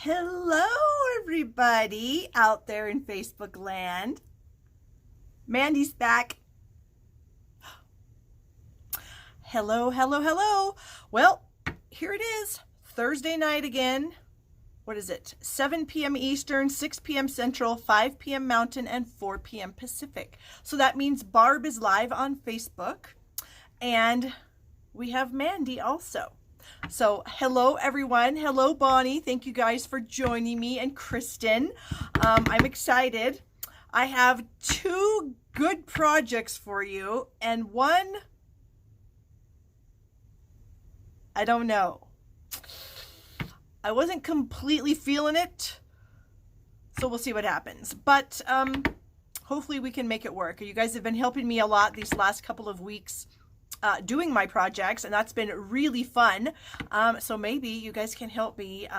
Hello, everybody out there in Facebook land. Mandy's back. Hello, hello, hello. Well, here it is, Thursday night again. What is it? 7 p.m. Eastern, 6 p.m. Central, 5 p.m. Mountain, and 4 p.m. Pacific. So that means Barb is live on Facebook, and we have Mandy also. So hello everyone. Hello Bonnie. Thank you guys for joining me, and Kristen. I'm excited. I have two good projects for you, and one, I don't know. I wasn't completely feeling it, so we'll see what happens. But hopefully we can make it work. You guys have been helping me a lot these last couple of weeks doing my projects, and that's been really fun. So maybe you guys can help me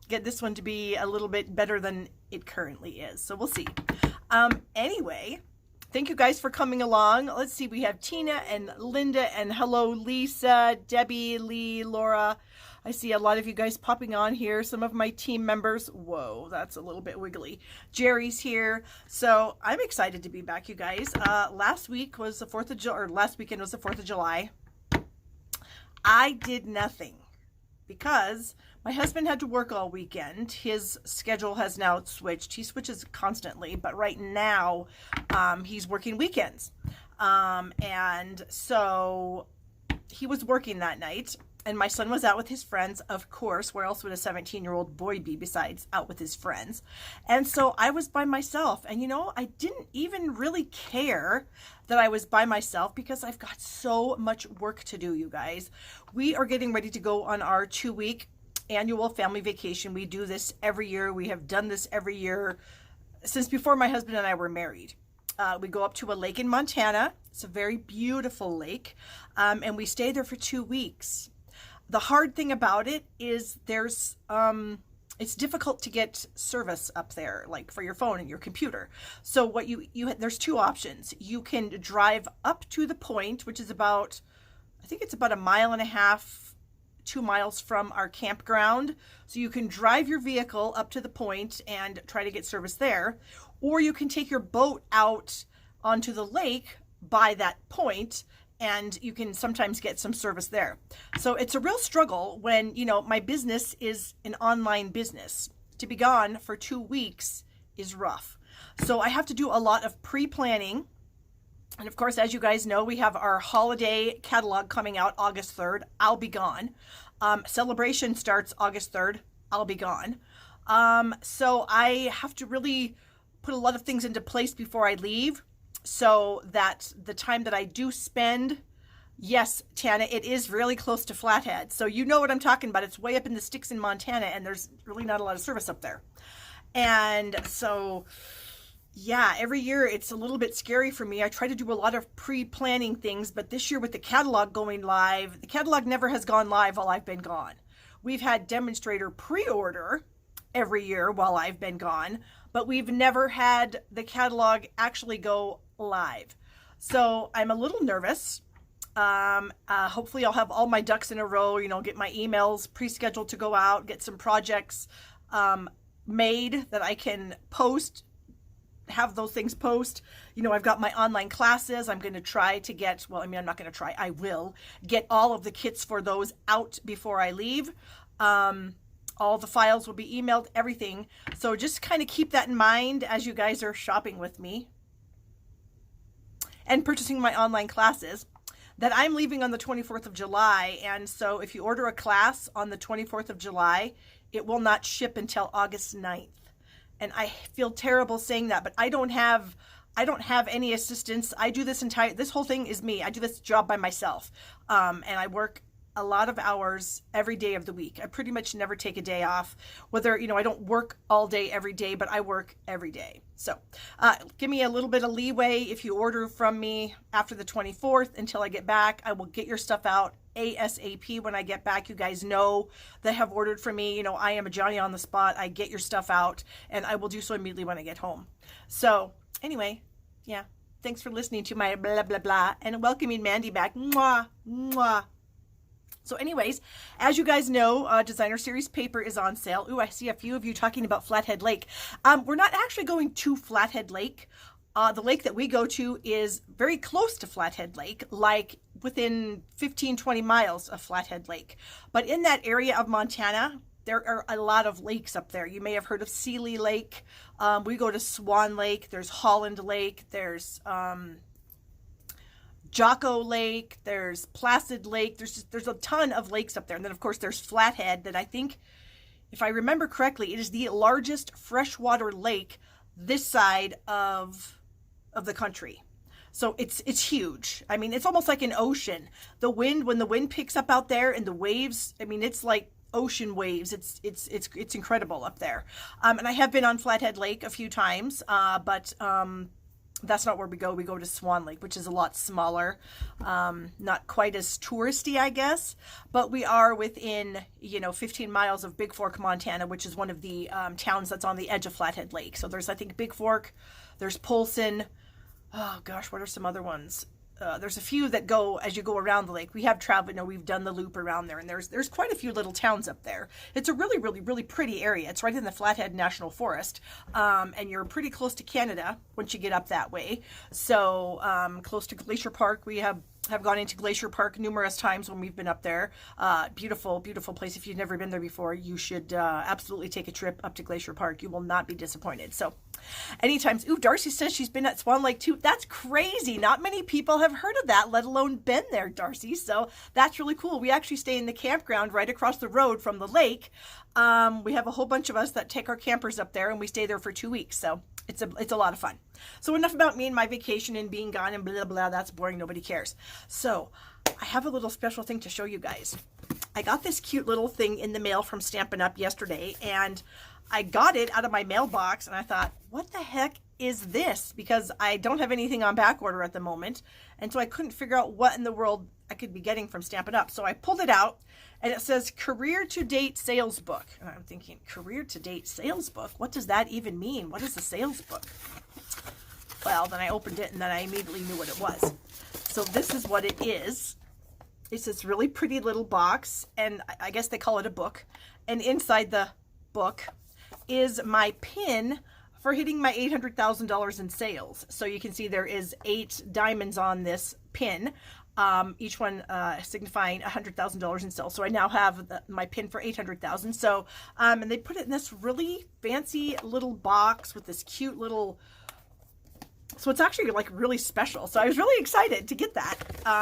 get this one to be a little bit better than it currently is. So we'll see. Anyway, thank you guys for coming along. Let's see, we have Tina and Linda, and hello Lisa, Debbie, Lee, Laura. I see a lot of you guys popping on here. Some of my team members. Whoa, that's a little bit wiggly. Jerry's here. So I'm excited to be back, you guys. Last week was the 4th of July, or last weekend was the 4th of July. I did nothing because my husband had to work all weekend. His schedule has now switched. He switches constantly, but right now he's working weekends. And so he was working that night. And my son was out with his friends, of course. Where else would a 17-year-old boy be besides out with his friends? And so I was by myself. And you know, I didn't even really care that I was by myself because I've got so much work to do, you guys. We are getting ready to go on our 2-week annual family vacation. We do this every year. We have done this every year since before my husband and I were married. We go up to a lake in Montana. It's a very beautiful lake. And we stay there for 2 weeks. The hard thing about it is there's it's difficult to get service up there, like for your phone and your computer. So what there's two options. You can drive up to the point, which is about, I think it's about 1.5 miles, 2 miles from our campground. So you can drive your vehicle up to the point and try to get service there, or you can take your boat out onto the lake by that point, and you can sometimes get some service there. So it's a real struggle when, you know, my business is an online business. To be gone for 2 weeks is rough. So I have to do a lot of pre-planning. And of course, as you guys know, we have our holiday catalog coming out August 3rd. I'll be gone. Celebration starts August 3rd. I'll be gone. So I have to really put a lot of things into place before I leave, so that the time that I do spend, yes, Tana, it is really close to Flathead. So you know what I'm talking about. It's way up in the sticks in Montana, and there's really not a lot of service up there. And so, yeah, every year it's a little bit scary for me. I try to do a lot of pre-planning things, but this year with the catalog going live, the catalog never has gone live while I've been gone. We've had demonstrator pre-order every year while I've been gone, but we've never had the catalog actually go live. So I'm a little nervous. Hopefully I'll have all my ducks in a row, you know, get my emails pre-scheduled to go out, get some projects made that I can post, have those things post. You know, I've got my online classes. I'm going to try to get, well, I mean, I'm not going to try, I will get all of the kits for those out before I leave. All the files will be emailed, everything. So just kind of keep that in mind as you guys are shopping with me and purchasing my online classes, that I'm leaving on the 24th of July. And so if you order a class on the 24th of July, it will not ship until August 9th. And I feel terrible saying that, but I don't have any assistance. I do this whole thing is me. I do this job by myself. And I work a lot of hours every day of the week. I pretty much never take a day off. Whether, you know, I don't work all day every day, but I work every day. So give me a little bit of leeway. If you order from me after the 24th until I get back, I will get your stuff out ASAP when I get back. You guys know that have ordered from me. You know, I am a Johnny on the spot. I get your stuff out, and I will do so immediately when I get home. So anyway, yeah, thanks for listening to my blah, blah, blah, and welcoming Mandy back. Mwah, mwah. So anyways, as you guys know, Designer Series paper is on sale. Ooh, I see a few of you talking about Flathead Lake. We're not actually going to Flathead Lake. The lake that we go to is very close to Flathead Lake, like within 15, 20 miles of Flathead Lake. But in that area of Montana, there are a lot of lakes up there. You may have heard of Seeley Lake. We go to Swan Lake. There's Holland Lake. There's Jocko Lake, there's Placid Lake, there's a ton of lakes up there. And then of course there's Flathead that I think, if I remember correctly, it is the largest freshwater lake this side of the country. So it's huge. I mean, it's almost like an ocean. The wind, when the wind picks up out there and the waves, I mean, it's like ocean waves. It's incredible up there. And I have been on Flathead Lake a few times, but that's not where we go. We go to Swan Lake, which is a lot smaller, not quite as touristy, I guess, but we are within, 15 miles of Big Fork, Montana, which is one of the towns that's on the edge of Flathead Lake. So there's, I think, Big Fork, there's Polson. Oh gosh, what are some other ones? There's a few that go as you go around the lake. We have traveled, we've done the loop around there, and there's quite a few little towns up there. It's a really, really, really pretty area. It's right in the Flathead National Forest, and you're pretty close to Canada once you get up that way. So close to Glacier Park. We have gone into Glacier Park numerous times when we've been up there. Beautiful, beautiful place. If you've never been there before, you should absolutely take a trip up to Glacier Park. You will not be disappointed. So anytime. Ooh, Darcy says she's been at Swan Lake too. That's crazy. Not many people have heard of that, let alone been there, Darcy. So that's really cool. We actually stay in the campground right across the road from the lake. We have a whole bunch of us that take our campers up there, and we stay there for 2 weeks. So it's a lot of fun. So enough about me and my vacation and being gone and blah, blah. That's boring. Nobody cares. So I have a little special thing to show you guys. I got this cute little thing in the mail from Stampin' Up! Yesterday, and I got it out of my mailbox, and I thought, what the heck is this? Because I don't have anything on back order at the moment, and so I couldn't figure out what in the world I could be getting from Stampin' Up! So I pulled it out, and it says Career to Date Sales Book. And I'm thinking, Career to Date Sales Book? What does that even mean? What is a sales book? Well, then I opened it, and then I immediately knew what it was. So this is what it is. It's this really pretty little box, and I guess they call it a book. And inside the book is my pin for hitting my $800,000 in sales. So you can see there is 8 diamonds on this pin, each one signifying $100,000 in sales. So I now have my pin for $800,000. So and they put it in this really fancy little box with this cute little. So it's actually like really special. So I was really excited to get that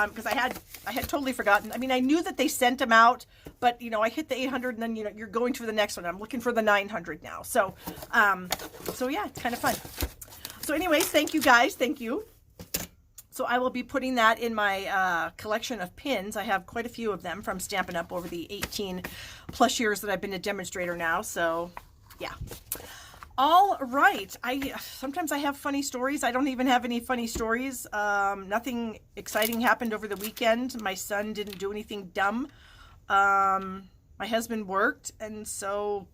because I had totally forgotten. I mean, I knew that they sent them out, but I hit the 800 and then you're going to the next one. I'm looking for the 900 now. So so yeah, it's kind of fun. So anyways, thank you guys. Thank you. So I will be putting that in my collection of pins. I have quite a few of them from Stampin' Up! Over the 18 plus years that I've been a demonstrator now. So yeah. All right. Sometimes I have funny stories. I don't even have any funny stories. Nothing exciting happened over the weekend. My son didn't do anything dumb. My husband worked, and so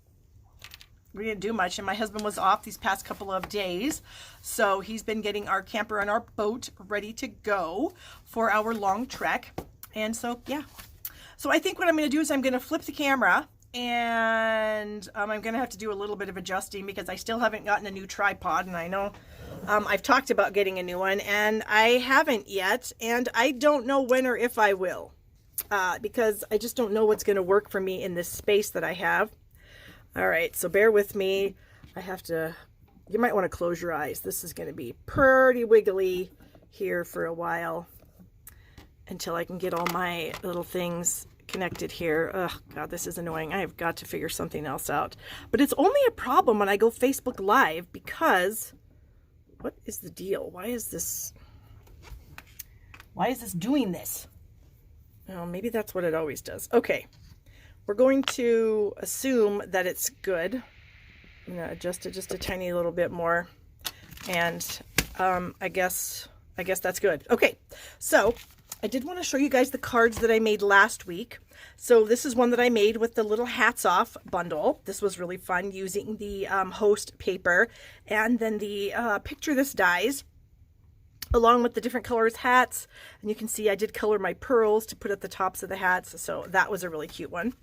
we didn't do much. And my husband was off these past couple of days, so he's been getting our camper and our boat ready to go for our long trek. And so yeah. So I think what I'm going to do is I'm going to flip the camera. And I'm going to have to do a little bit of adjusting because I still haven't gotten a new tripod. And I know I've talked about getting a new one, and I haven't yet. And I don't know when or if I will because I just don't know what's going to work for me in this space that I have. All right, so bear with me. You might want to close your eyes. This is going to be pretty wiggly here for a while until I can get all my little things connected here. Oh God, this is annoying. I have got to figure something else out. But it's only a problem when I go Facebook Live because what is the deal? Why is this doing this? Oh, maybe that's what it always does. Okay. We're going to assume that it's good. I'm going to adjust it just a tiny little bit more. And I guess that's good. Okay. So I did want to show you guys the cards that I made last week. So this is one that I made with the little hats off bundle. This was really fun using the host paper and then the picture this dies. along with the different colors hats. And you can see I did color my pearls to put at the tops of the hats. So that was a really cute one.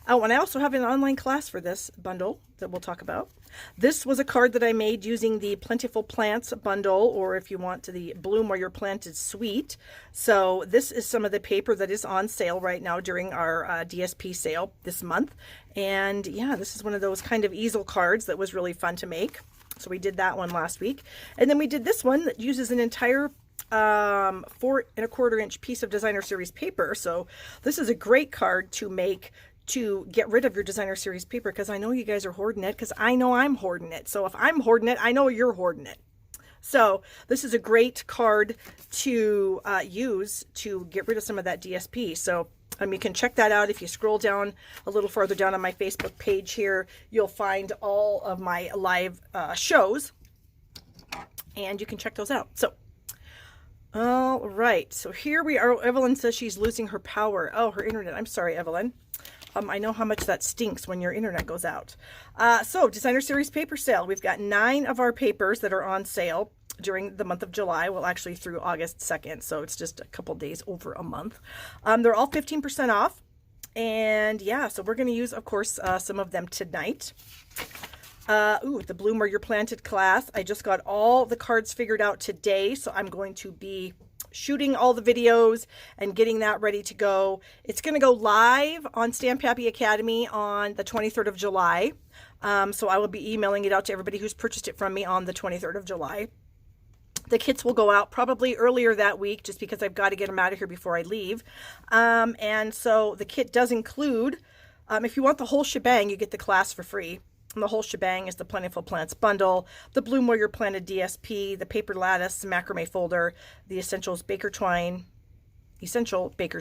Oh, and I also have an online class for this bundle that we'll talk about. This was a card that I made using the Plentiful Plants bundle, or if you want, the Bloom Where Your Plant is Sweet. So this is some of the paper that is on sale right now during our DSP sale this month. And yeah, this is one of those kind of easel cards that was really fun to make. So we did that one last week. And then we did this one that uses an entire 4¼ inch piece of Designer Series paper. So this is a great card to make to get rid of your Designer Series paper, because I know you guys are hoarding it, because I know I'm hoarding it. So if I'm hoarding it, I know you're hoarding it. So this is a great card to use to get rid of some of that DSP. So you can check that out. If you scroll down a little farther down on my Facebook page here, you'll find all of my live shows, and you can check those out. So all right, so here we are. Evelyn says she's losing her power. Oh, her internet. I'm sorry, Evelyn. I know how much that stinks when your internet goes out. So Designer Series paper sale. We've got 9 of our papers that are on sale during the month of July. Well, actually through August 2nd. So it's just a couple days over a month. They're all 15% off. And yeah, so we're going to use, of course, some of them tonight. The Bloom Where You're Planted class. I just got all the cards figured out today. So I'm going to be shooting all the videos and getting that ready to go. It's going to go live on Stamp Happy Academy on the 23rd of July. So I will be emailing it out to everybody who's purchased it from me on the 23rd of July. The kits will go out probably earlier that week, just because I've got to get them out of here before I leave. And so the kit does include, if you want the whole shebang, you get the class for free. And the whole shebang is the Plentiful Plants bundle, the Bloom Where You're Planted DSP, the paper lattice macrame folder, the essential baker's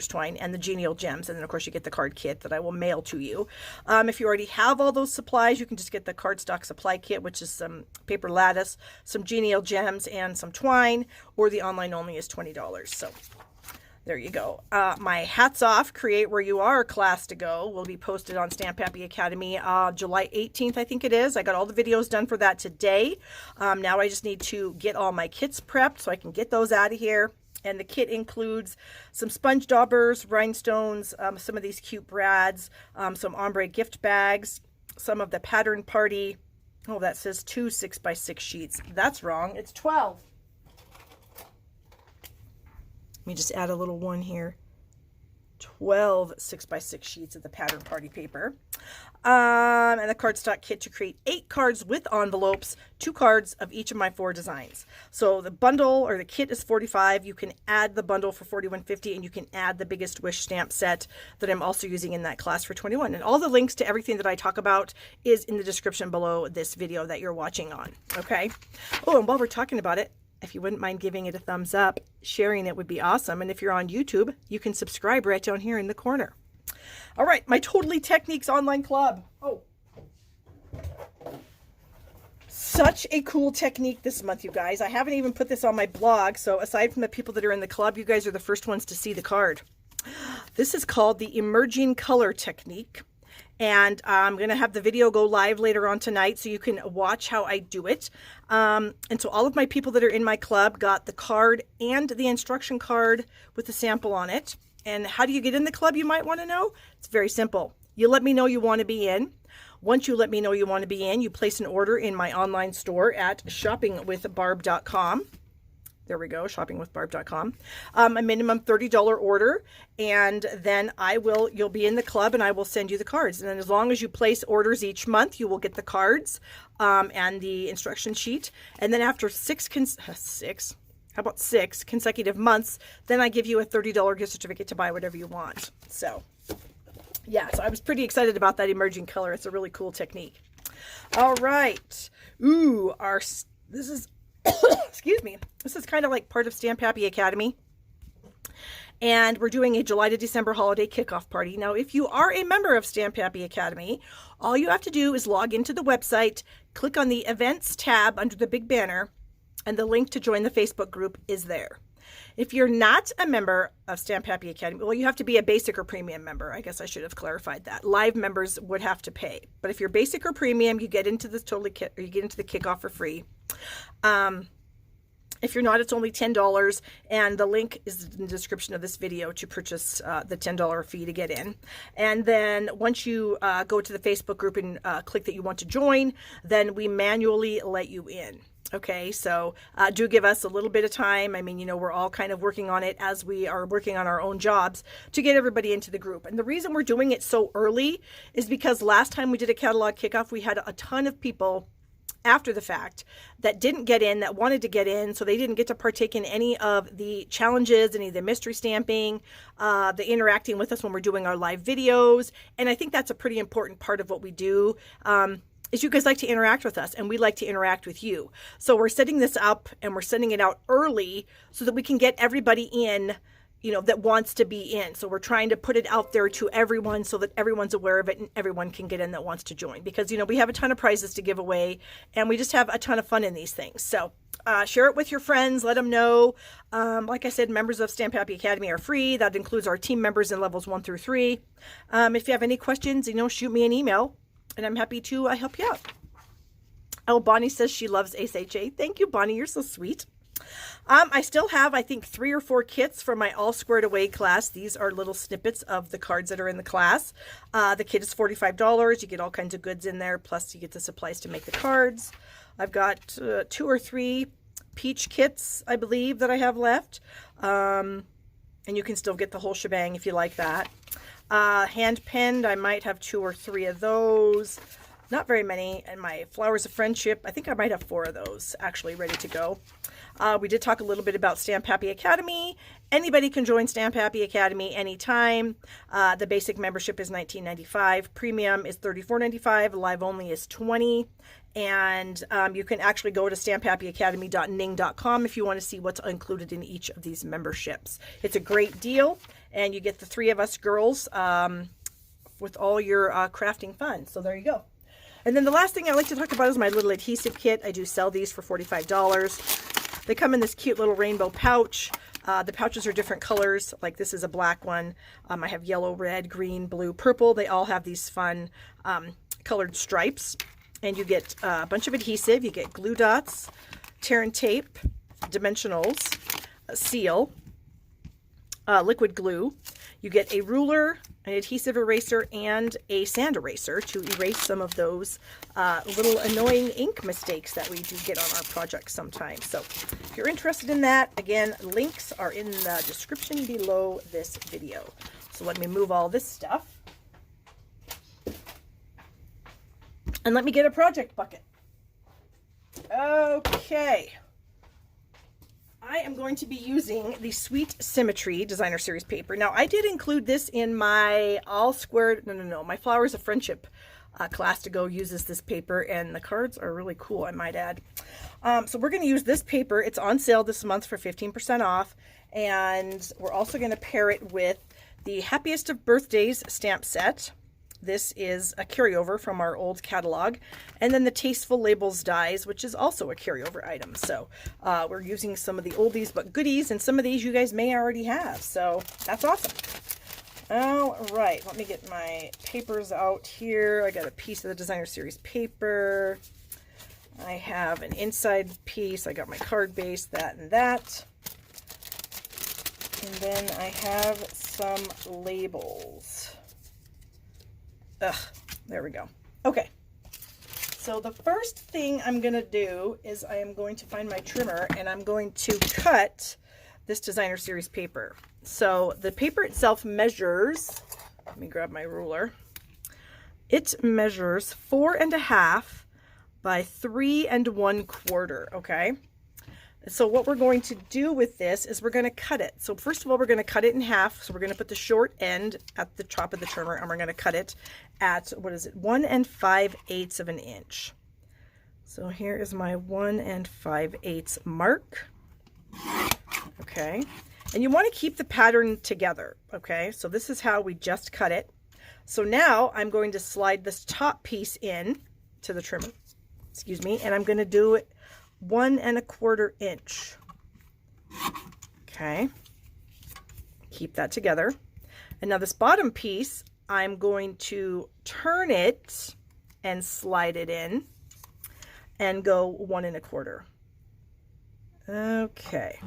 twine, and the genial gems. And then of course you get the card kit that I will mail to you. If you already have all those supplies, you can just get the cardstock supply kit, which is some paper lattice, some genial gems, and some twine, or the online only is $20. So there you go. My Hats Off Create Where You Are class to go will be posted on Stamp Happy Academy July 18th, I think it is. I got all the videos done for that today. Now I just need to get all my kits prepped so I can get those out of here. And the kit includes some sponge daubers, rhinestones, some of these cute brads, some ombre gift bags, some of the pattern party. Oh, that says 2 6x6 sheets. That's wrong. It's 12. Let me just add a little one here. 12 6x6 sheets of the pattern party paper. And the cardstock kit to create 8 cards with envelopes, 2 cards of each of my 4 designs. So the bundle or the kit is $45. You can add the bundle for $41.50, and you can add the Biggest Wish stamp set that I'm also using in that class for $21. And all the links to everything that I talk about is in the description below this video that you're watching on. Okay. Oh, and while we're talking about it, if you wouldn't mind giving it a thumbs up, sharing it would be awesome. And if you're on YouTube, you can subscribe right down here in the corner. All right, my Totally Techniques online club. Oh, such a cool technique this month, you guys. I haven't even put this on my blog. So aside from the people that are in the club, you guys are the first ones to see the card. This is called the Emerging Color Technique. And I'm going to have the video go live later on tonight so you can watch how I do it. And so all of my people that are in my club got the card and the instruction card with the sample on it. And how do you get in the club, you might want to know? It's very simple. You let me know you want to be in. Once you let me know you want to be in, you place an order in my online store at shoppingwithbarb.com. There we go, shoppingwithbarb.com. A minimum $30 order, and then you'll be in the club, and I will send you the cards. And then as long as you place orders each month, you will get the cards and the instruction sheet. And then after 6 consecutive months, then I give you a $30 gift certificate to buy whatever you want. So yeah, so I was pretty excited about that emerging color. It's a really cool technique. All right. Ooh, this is excuse me. This is kind of like part of Stamp Happy Academy. And we're doing a July to December holiday kickoff party. Now, if you are a member of Stamp Happy Academy, all you have to do is log into the website, click on the events tab under the big banner, and the link to join the Facebook group is there. If you're not a member of Stamp Happy Academy, well, you have to be a basic or premium member. I guess I should have clarified that. Live members would have to pay. But if you're basic or premium, you get into this you get into the kickoff for free. If you're not, it's only $10, and the link is in the description of this video to purchase the $10 fee to get in. And then once you go to the Facebook group and click that you want to join, then we manually let you in. Okay, so do give us a little bit of time. I mean, you know, we're all kind of working on it as we are working on our own jobs to get everybody into the group. And the reason we're doing it so early is because last time we did a catalog kickoff, we had a ton of people after the fact that didn't get in, that wanted to get in, so they didn't get to partake in any of the challenges, any of the mystery stamping, the interacting with us when we're doing our live videos. And I think that's a pretty important part of what we do, is you guys like to interact with us, and we like to interact with you. So we're setting this up and we're sending it out early so that we can get everybody in, you know, that wants to be in. So we're trying to put it out there to everyone so that everyone's aware of it and everyone can get in that wants to join, because, you know, we have a ton of prizes to give away and we just have a ton of fun in these things. So share it with your friends, let them know. Like I said, members of Stamp Happy Academy are free. That includes our team members in levels 1 through 3. If you have any questions, you know, shoot me an email and I'm happy to help you out. Oh, Bonnie says she loves ACHA. Thank you, Bonnie. You're so sweet. I still have, I think, 3 or 4 kits for my All Squared Away class. These are little snippets of the cards that are in the class. The kit is $45. You get all kinds of goods in there, plus you get the supplies to make the cards. I've got 2 or 3 peach kits, I believe, that I have left. And you can still get the whole shebang if you like that. Hand penned, I might have 2 or 3 of those. Not very many. And my Flowers of Friendship, I think I might have 4 of those actually ready to go. We did talk a little bit about Stamp Happy Academy. Anybody can join Stamp Happy Academy anytime. The basic membership is $19.95. Premium is $34.95. Live only is $20. And you can actually go to stamphappyacademy.ning.com if you want to see what's included in each of these memberships. It's a great deal, and you get the 3 of us girls with all your crafting fun. So there you go. And then the last thing I like to talk about is my little adhesive kit. I do sell these for $45. They come in this cute little rainbow pouch. The pouches are different colors. Like this is a black one. I have yellow, red, green, blue, purple. They all have these fun colored stripes. And you get a bunch of adhesive. You get glue dots, tear and tape, dimensionals, a seal, liquid glue. You get a ruler, an adhesive eraser, and a sand eraser to erase some of those little annoying ink mistakes that we do get on our projects sometimes. So if you're interested in that, again, links are in the description below this video. So let me move all this stuff. And let me get a project bucket. Okay. I am going to be using the Sweet Symmetry Designer Series paper. Now, I did include this in my All Squared, my Flowers of Friendship class to go uses this paper, and the cards are really cool, I might add. So we're going to use this paper. It's on sale this month for 15% off, and we're also going to pair it with the Happiest of Birthdays stamp set. This is a carryover from our old catalog. And then the Tasteful Labels dies, which is also a carryover item. So we're using some of the oldies but goodies, and some of these you guys may already have. So that's awesome. All right, let me get my papers out here. I got a piece of the Designer Series paper. I have an inside piece. I got my card base, that and that. And then I have some labels. Ugh, there we go. Okay, so the first thing I'm going to do is I am going to find my trimmer, and I'm going to cut this Designer Series paper. So the paper itself measures, let me grab my ruler. It measures 4.5 by 3 1/4, okay? So what we're going to do with this is we're going to cut it. So first of all, we're going to cut it in half. So we're going to put the short end at the top of the trimmer, and we're going to cut it at, 1 5/8 of an inch. So here is my 1 5/8 mark. Okay. And you want to keep the pattern together. Okay. So this is how we just cut it. So now I'm going to slide this top piece in to the trimmer. Excuse me. And I'm going to do it 1 1/4 inch. Okay. Keep that together. And now this bottom piece, I'm going to turn it and slide it in and go 1 1/4. Okay.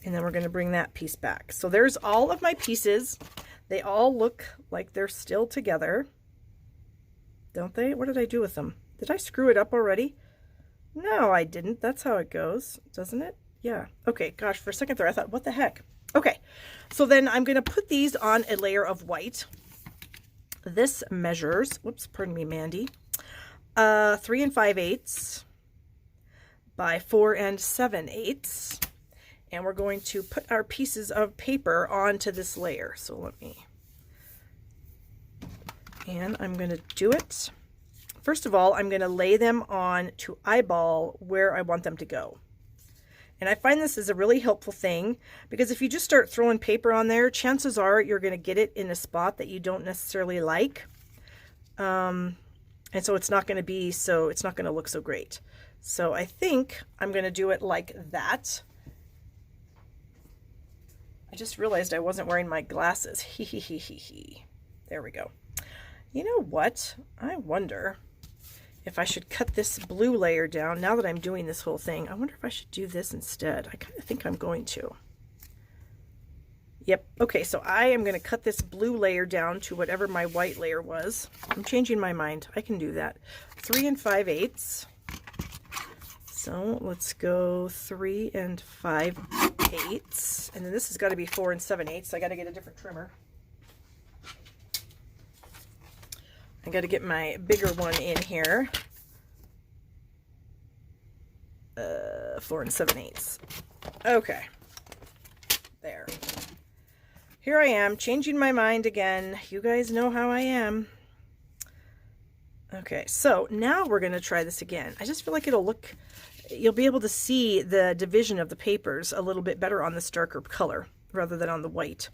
And then we're going to bring that piece back. So there's all of my pieces. They all look like they're still together. Don't they? What did I do with them? Did I screw it up already? No, I didn't. That's how it goes, doesn't it? Yeah. Okay, gosh, for a second there I thought, what the heck? Okay, so then I'm going to put these on a layer of white. This measures, whoops, pardon me, Mandy, 3 5/8 by 4 7/8. And we're going to put our pieces of paper onto this layer. So let me, and I'm going to do it. First of all, I'm going to lay them on to eyeball where I want them to go. And I find this is a really helpful thing because if you just start throwing paper on there, chances are you're going to get it in a spot that you don't necessarily like. And so it's not going to be so, it's not going to look so great. So I think I'm going to do it like that. I just realized I wasn't wearing my glasses. Hee hee hee hee hee. There we go. You know what? I wonder if I should cut this blue layer down now that I'm doing this whole thing. I wonder if I should do this instead. I kind of think I'm going to. Yep. Okay, so I am going to cut this blue layer down to whatever my white layer was. I'm changing my mind. I can do that. 3 5/8. So let's go 3 5/8. And then this has got to be 4 7/8. So I got to get a different trimmer. I got to get my bigger one in here. 4 7/8. Okay. There. Here I am, changing my mind again. You guys know how I am. Okay, so now we're going to try this again. I just feel like it'll look, you'll be able to see the division of the papers a little bit better on this darker color rather than on the white.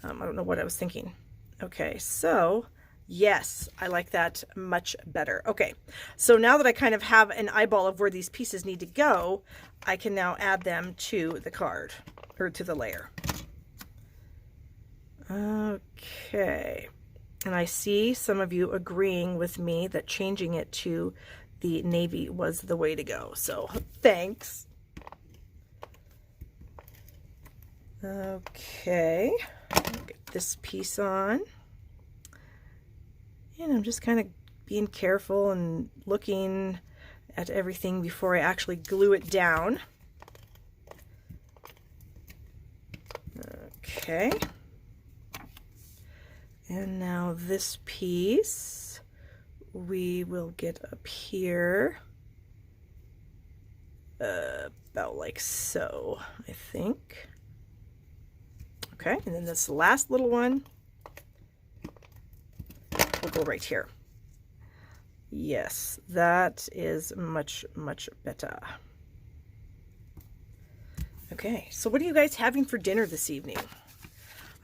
I don't know what I was thinking. Okay, so yes, I like that much better. Okay, so now that I kind of have an eyeball of where these pieces need to go, I can now add them to the card, or to the layer. Okay, and I see some of you agreeing with me that changing it to the navy was the way to go, so thanks. Okay, get this piece on. And I'm just kind of being careful and looking at everything before I actually glue it down. Okay. And now this piece we will get up here about like so, I think. Okay, and then this last little one will go right here. Yes, that is much, much better. Okay, so what are you guys having for dinner this evening?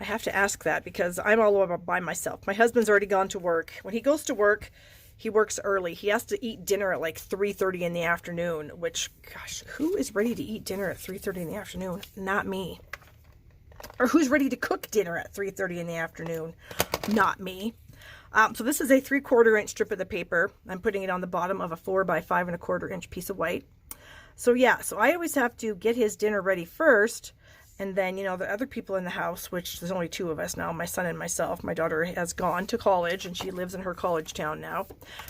I have to ask that because I'm all over by myself. My husband's already gone to work. When he goes to work, he works early. He has to eat dinner at like 3:30 in the afternoon, which, gosh, who is ready to eat dinner at 3:30 in the afternoon? Not me. Or who's ready to cook dinner at 3:30 in the afternoon? Not me. So this is a 3/4 inch strip of the paper. I'm putting it on the bottom of a 4 by 5 1/4 inch piece of white. So yeah, so I always have to get his dinner ready first. And then, you know, the other people in the house, which there's only 2 of us now, my son and myself. My daughter has gone to college and she lives in her college town now.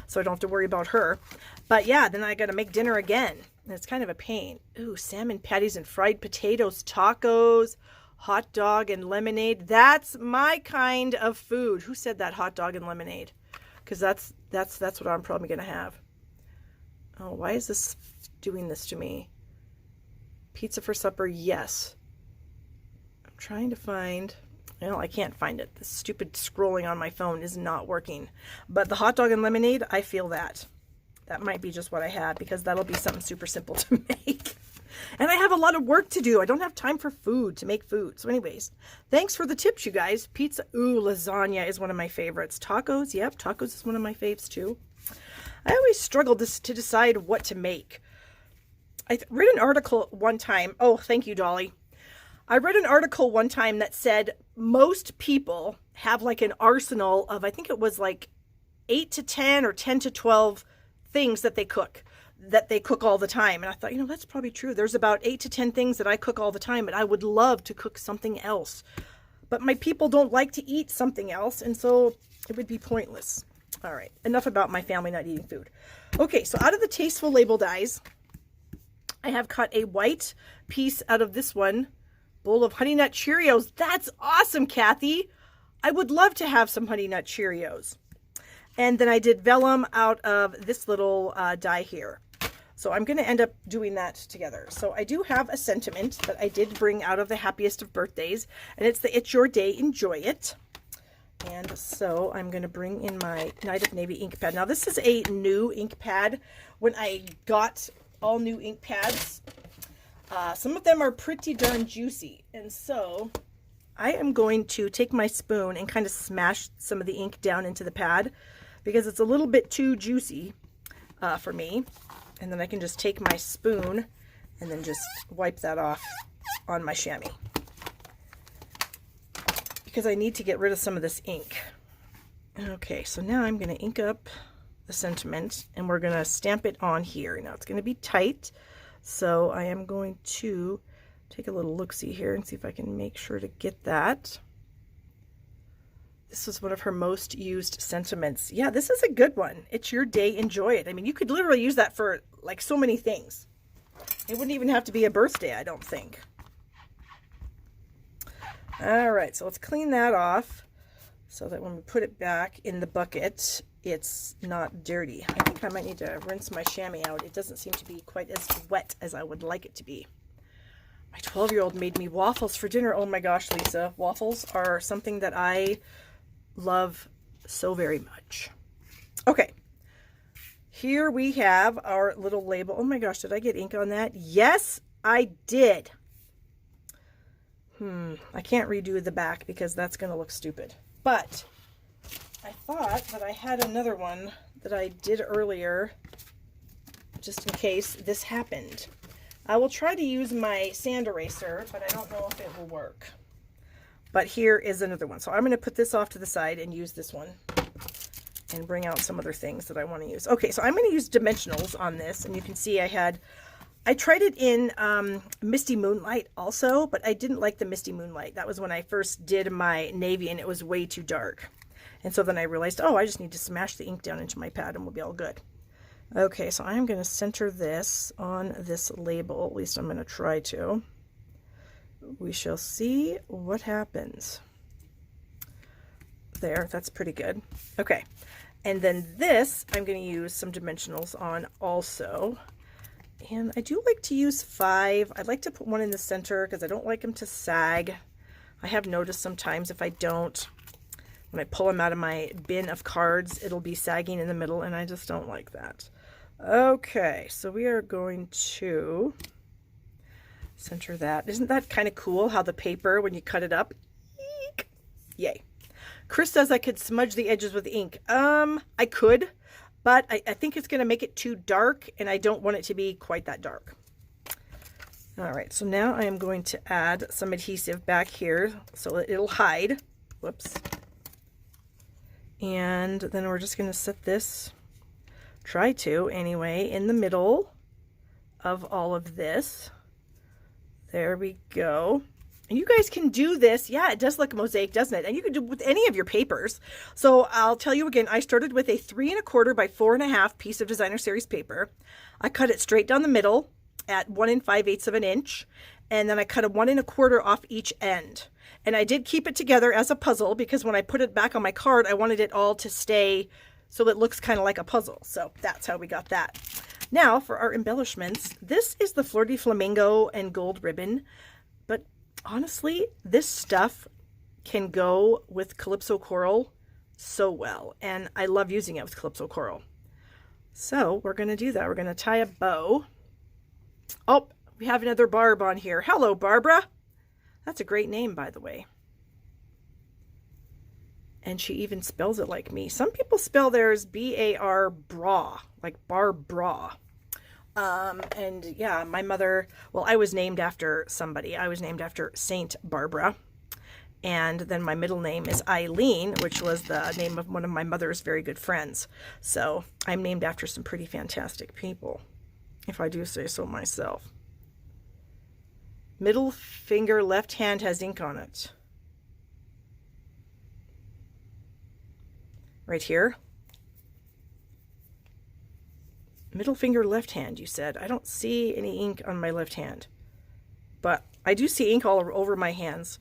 So I don't have to worry about her. But yeah, then I got to make dinner again. And it's kind of a pain. Ooh, salmon patties and fried potatoes, tacos, hot dog and lemonade. That's my kind of food. Who said that, hot dog and lemonade? Because that's what I'm probably going to have. Oh, why is this doing this to me? Pizza for supper, yes. Trying to find, well, I can't find it. The stupid scrolling on my phone is not working. But the hot dog and lemonade, I feel that. That might be just what I had because that'll be something super simple to make. And I have a lot of work to do. I don't have time for food, to make food. So anyways, thanks for the tips, you guys. Pizza, ooh, lasagna is one of my favorites. Tacos, yep, tacos is one of my faves too. I always struggle to decide what to make. I read an article one time. Oh, thank you, Dolly. I read an article one time that said most people have like an arsenal of, I think it was like 8 to 10 or 10 to 12 things that they cook. that they cook all the time. And I thought, that's probably true. There's about 8 to 10 things that I cook all the time, but I would love to cook something else. But my people don't like to eat something else, and so it would be pointless. All right, enough about my family not eating food. Okay, so out of the Tasteful label dies, I have cut a white piece out of this one, bowl of Honey Nut Cheerios. That's awesome, Kathy. I would love to have some Honey Nut Cheerios. And then I did vellum out of this little die here. So I'm going to end up doing that together. So I do have a sentiment that I did bring out of the Happiest of Birthdays, and it's the It's Your Day, Enjoy It. And so I'm going to bring in my Night of Navy ink pad. Now this is a new ink pad. When I got all new ink pads, some of them are pretty darn juicy. And so I am going to take my spoon and kind of smash some of the ink down into the pad because it's a little bit too juicy for me. And then I can just take my spoon and then just wipe that off on my chamois, because I need to get rid of some of this ink. Okay, so now I'm going to ink up the sentiment, and we're going to stamp it on here. Now it's going to be tight, so I am going to take a little look-see here and see if I can make sure to get that. This is one of her most used sentiments. Yeah, this is a good one. It's your day, enjoy it. I mean, you could literally use that for like so many things. It wouldn't even have to be a birthday, I don't think. All right, so let's clean that off so that when we put it back in the bucket, it's not dirty. I think I might need to rinse my chamois out. It doesn't seem to be quite as wet as I would like it to be. My 12-year-old made me waffles for dinner. Oh my gosh, Lisa. Waffles are something that I love so very much. Okay, here we have our little label. Oh my gosh, did I get ink on that? Yes, I did. I can't redo the back because that's going to look stupid. But I thought that I had another one that I did earlier just in case this happened. I will try to use my sand eraser, but I don't know if it will work. But here is another one. So I'm going to put this off to the side and use this one and bring out some other things that I want to use. Okay, so I'm going to use dimensionals on this, and you can see I tried it in Misty Moonlight also, but I didn't like the Misty Moonlight. That was when I first did my navy, and it was way too dark. And so then I realized, oh, I just need to smash the ink down into my pad and we'll be all good. Okay, so I'm going to center this on this label. At least I'm going to try to. We shall see what happens. There, that's pretty good. Okay, and then this I'm going to use some dimensionals on also. And I do like to use 5. I'd like to put one in the center because I don't like them to sag. I have noticed sometimes if I don't, when I pull them out of my bin of cards, it'll be sagging in the middle, and I just don't like that. Okay, so we are going to center that. Isn't that kind of cool how the paper, when you cut it up, eek, yay. Chris says I could smudge the edges with ink. I could, but I think it's going to make it too dark, and I don't want it to be quite that dark. All right, so now I am going to add some adhesive back here so that it'll hide. Whoops. And then we're just going to set this, try to anyway, in the middle of all of this. There we go. And you guys can do this. Yeah, it does look mosaic, doesn't it? And you can do it with any of your papers. So I'll tell you again, I started with a 3 1/4 by 4 1/2 piece of Designer Series paper. I cut it straight down the middle at 1 5/8 of an inch. And then I cut a 1 1/4 off each end. And I did keep it together as a puzzle because when I put it back on my card, I wanted it all to stay so it looks kind of like a puzzle. So that's how we got that. Now for our embellishments, this is the Fleur de Flamingo and gold ribbon. But honestly, this stuff can go with Calypso Coral so well. And I love using it with Calypso Coral. So we're going to do that. We're going to tie a bow. Oh, we have another Barb on here. Hello, Barbara. That's a great name, by the way. And she even spells it like me. Some people spell theirs B-A-R bra, like Barb bra. And yeah, my mother, well, I was named after somebody. I was named after Saint Barbara. And then my middle name is Eileen, which was the name of one of my mother's very good friends. So I'm named after some pretty fantastic people. if I do say so myself. Middle finger left hand has ink on it. Right here. Middle finger left hand, you said. I don't see any ink on my left hand. But I do see ink all over my hands.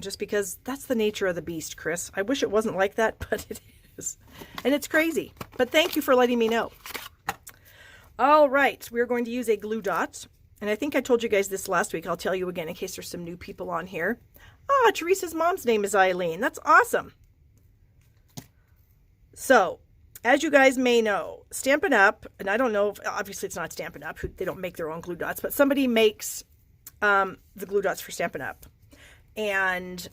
Just because that's the nature of the beast, Chris. I wish it wasn't like that, but it is. And it's crazy. But thank you for letting me know. All right, we're going to use a glue dot. And I think I told you guys this last week. I'll tell you again in case there's some new people on here. Ah, Teresa's mom's name is Eileen. That's awesome. So, as you guys may know, Stampin' Up, and I don't know if, obviously it's not Stampin' Up, they don't make their own glue dots, but somebody makes the glue dots for Stampin' Up. And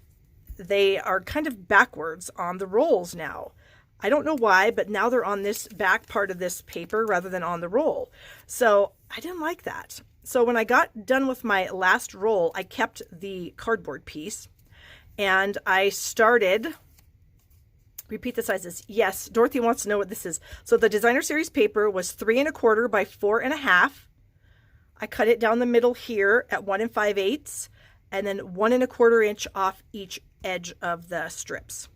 they are kind of backwards on the rolls now. I don't know why, but now they're on this back part of this paper rather than on the roll. So I didn't like that. So when I got done with my last roll, I kept the cardboard piece and I started, repeat the sizes. Yes, Dorothy wants to know what this is. So the designer series paper was 3 1/4 by 4 1/2. I cut it down the middle here at 1 5/8 and then 1 1/4 inch off each edge of the strips.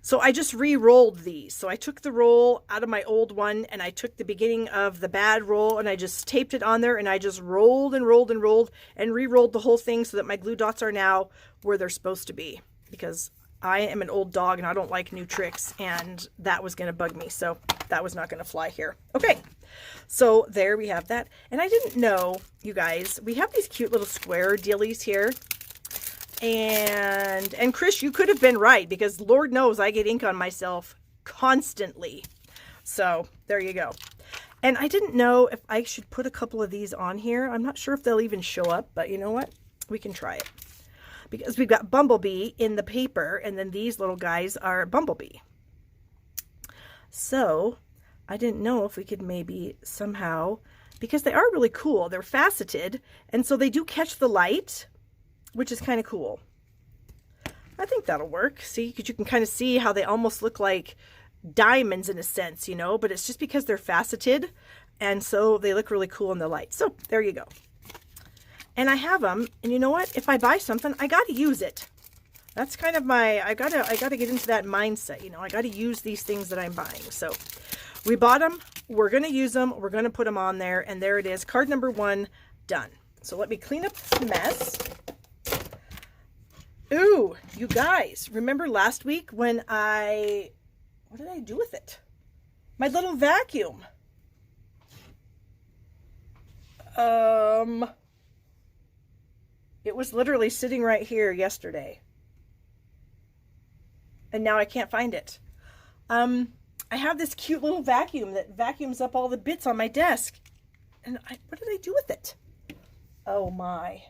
So I just re-rolled these. So I took the roll out of my old one and I took the beginning of the bad roll and I just taped it on there and I just rolled and rolled and rolled and re-rolled the whole thing so that my glue dots are now where they're supposed to be, because I am an old dog and I don't like new tricks, and that was going to bug me. So that was not going to fly here. Okay, so there we have that. And I didn't know, you guys, we have these cute little square dealies here. And Chris, you could have been right, because Lord knows I get ink on myself constantly. So there you go. And I didn't know if I should put a couple of these on here. I'm not sure if they'll even show up, but you know what? We can try it. Because we've got Bumblebee in the paper, and then these little guys are Bumblebee. So I didn't know if we could maybe somehow, because they are really cool. They're faceted, and so they do catch the light, which is kind of cool. I think that'll work. See, because you can kind of see how they almost look like diamonds in a sense, you know, but it's just because they're faceted, and so they look really cool in the light. So there you go. And I have them, and you know what? If I buy something, I got to use it. That's kind of my, I gotta get into that mindset, you know. I got to use these things that I'm buying. So we bought them. We're going to use them. We're going to put them on there, and there it is. Card number 1 done. So let me clean up the mess. Ooh, you guys, remember last week when what did I do with it? My little vacuum. It was literally sitting right here yesterday. And now I can't find it. I have this cute little vacuum that vacuums up all the bits on my desk. And what did I do with it? Oh my.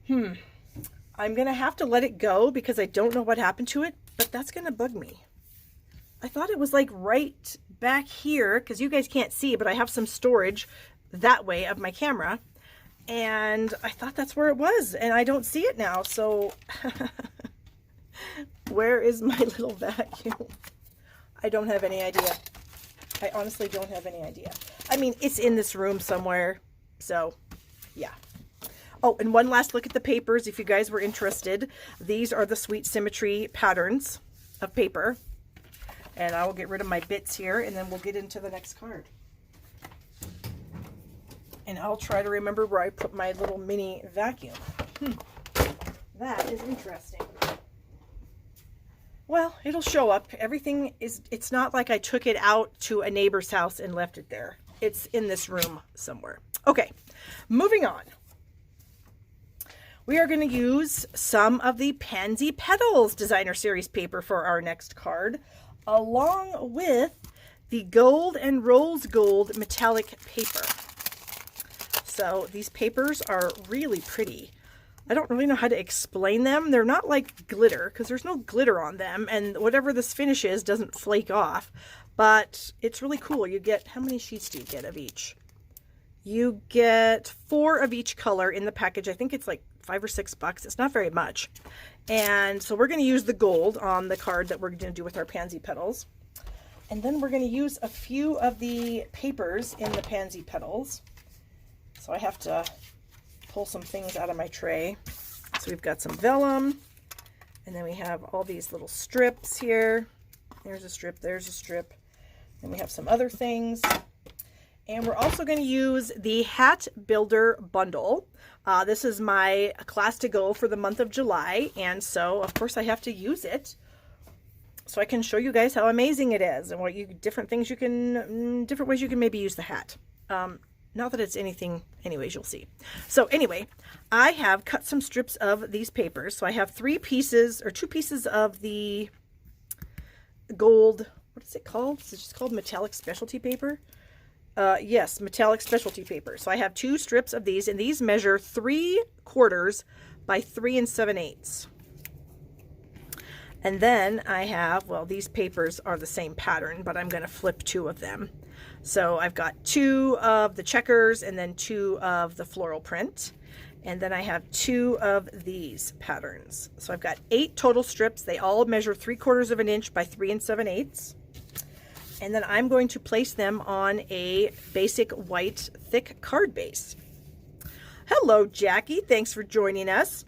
I'm going to have to let it go because I don't know what happened to it, but that's going to bug me. I thought it was like right back here, because you guys can't see, but I have some storage that way of my camera, and I thought that's where it was, and I don't see it now, so where is my little vacuum? I don't have any idea. I honestly don't have any idea. I mean, it's in this room somewhere, so yeah. Oh, and one last look at the papers, if you guys were interested. These are the Sweet Symmetry patterns of paper. And I will get rid of my bits here, and then we'll get into the next card. And I'll try to remember where I put my little mini vacuum. That is interesting. Well, it'll show up. Everything is, it's not like I took it out to a neighbor's house and left it there. It's in this room somewhere. Okay, moving on. We are going to use some of the Pansy Petals Designer Series paper for our next card, along with the Gold and Rose Gold metallic paper. So these papers are really pretty. I don't really know how to explain them. They're not like glitter, because there's no glitter on them, and whatever this finish is doesn't flake off, but it's really cool. You get, how many sheets do you get of each? You get 4 of each color in the package. I think it's like $5 or $6. It's not very much. And so we're going to use the gold on the card that we're going to do with our pansy petals. And then we're going to use a few of the papers in the pansy petals. So I have to pull some things out of my tray. So we've got some vellum, and then we have all these little strips here. There's a strip, there's a strip. And we have some other things. And we're also going to use the Hat Builder Bundle. This is my class to go for the month of July. And so, of course, I have to use it so I can show you guys how amazing it is and what different ways you can maybe use the hat. Not that it's anything, anyways, you'll see. So anyway, I have cut some strips of these papers. So I have 2 pieces of the gold, what is it called? Is it just called metallic specialty paper? Yes, metallic specialty paper. So I have 2 strips of these, and these measure 3/4 by 3 7/8. And then I have, well, these papers are the same pattern, but I'm going to flip 2 of them. So I've got 2 of the checkers and then 2 of the floral print. And then I have 2 of these patterns. So I've got 8 total strips. They all measure 3/4 inch by 3 7/8. And then I'm going to place them on a basic white thick card base. Hello, Jackie. Thanks for joining us.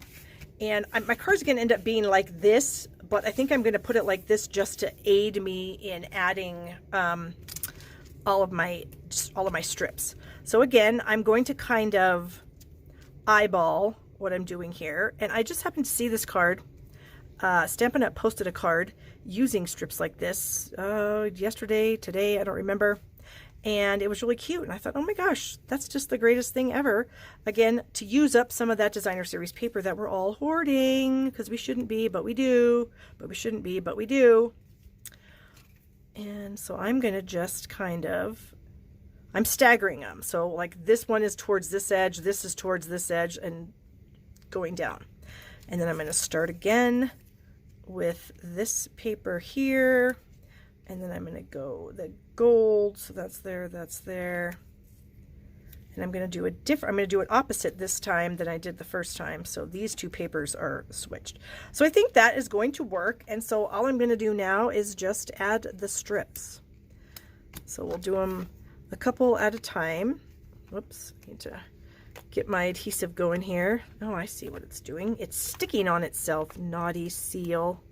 And my card's going to end up being like this, but I think I'm going to put it like this just to aid me in adding all of my strips. So again, I'm going to kind of eyeball what I'm doing here. And I just happened to see this card. Stampin' Up! Posted a card using strips like this yesterday, today, I don't remember. And it was really cute. And I thought, oh my gosh, that's just the greatest thing ever. Again, to use up some of that designer series paper that we're all hoarding, because we shouldn't be, but we do. But we shouldn't be, but we do. And so I'm going to just kind of, I'm staggering them. So like this one is towards this edge, this is towards this edge, and going down. And then I'm going to start again with this paper here, and then I'm going to go the gold, so that's there, and I'm going to do I'm going to do it opposite this time than I did the first time, so these 2 papers are switched. So I think that is going to work, and so all I'm going to do now is just add the strips. So we'll do them a couple at a time. Whoops, I need to get my adhesive going here. Oh, I see what it's doing. It's sticking on itself. Naughty seal.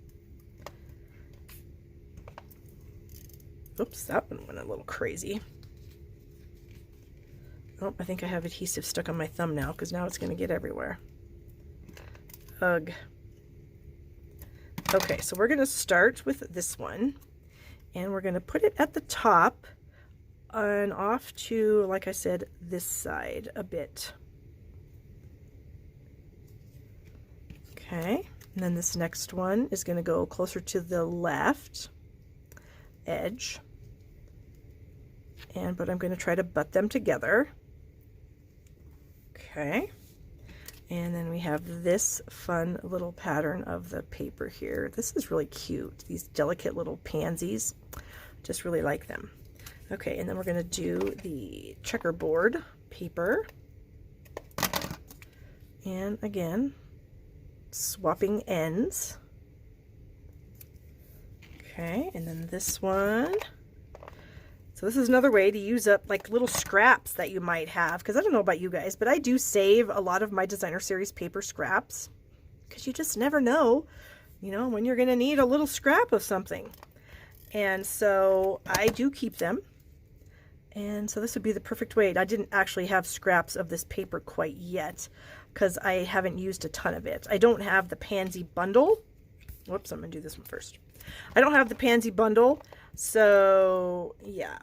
Oops, that one went a little crazy. Oh, I think I have adhesive stuck on my thumb now, because now it's going to get everywhere. Ugh. Okay, so we're going to start with this one, and we're going to put it at the top and off to, like I said, this side a bit. Okay, and then this next one is going to go closer to the left edge, but I'm going to try to butt them together. Okay, and then we have this fun little pattern of the paper here. This is really cute. These delicate little pansies, just really like them. Okay, and then we're going to do the checkerboard paper, and again, swapping ends. Okay, and then this one. So this is another way to use up like little scraps that you might have, because I don't know about you guys, but I do save a lot of my designer series paper scraps, because you just never know, you know, when you're going to need a little scrap of something. And so I do keep them. And so this would be the perfect way. I didn't actually have scraps of this paper quite yet, because I haven't used a ton of it. I don't have the pansy bundle. Whoops, I'm going to do this one first. I don't have the pansy bundle, so yeah.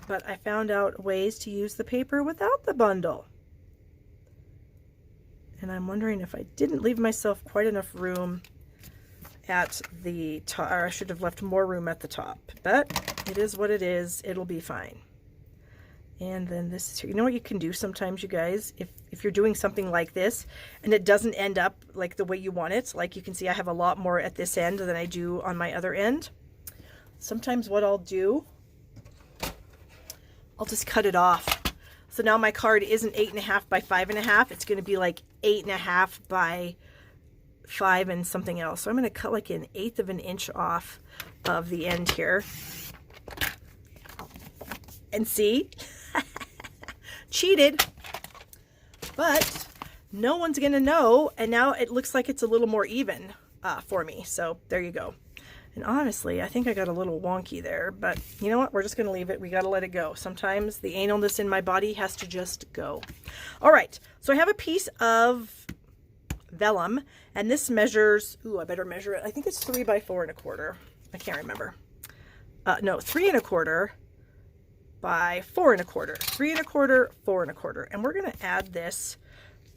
But I found out ways to use the paper without the bundle. And I'm wondering if I didn't leave myself quite enough room at the top, or I should have left more room at the top. But it is what it is. It'll be fine. And then this is here. You know what you can do sometimes, you guys? If you're doing something like this and it doesn't end up like the way you want it, like you can see I have a lot more at this end than I do on my other end. Sometimes what I'll do, I'll just cut it off. So now my card isn't 8.5 by 5.5. It's going to be like 8.5 by 5 and something else. So I'm going to cut like 1/8 of an inch off of the end here. And see? Cheated. But no one's going to know. And now it looks like it's a little more even for me. So there you go. And honestly, I think I got a little wonky there, but you know what? We're just going to leave it. We got to let it go. Sometimes the analness in my body has to just go. All right. So I have a piece of vellum, and this measures, ooh, I better measure it. I think it's 3 by 4 1/4. I can't remember. No, 3 1/4 by 4 1/4. 3 1/4, 4 1/4. And we're going to add this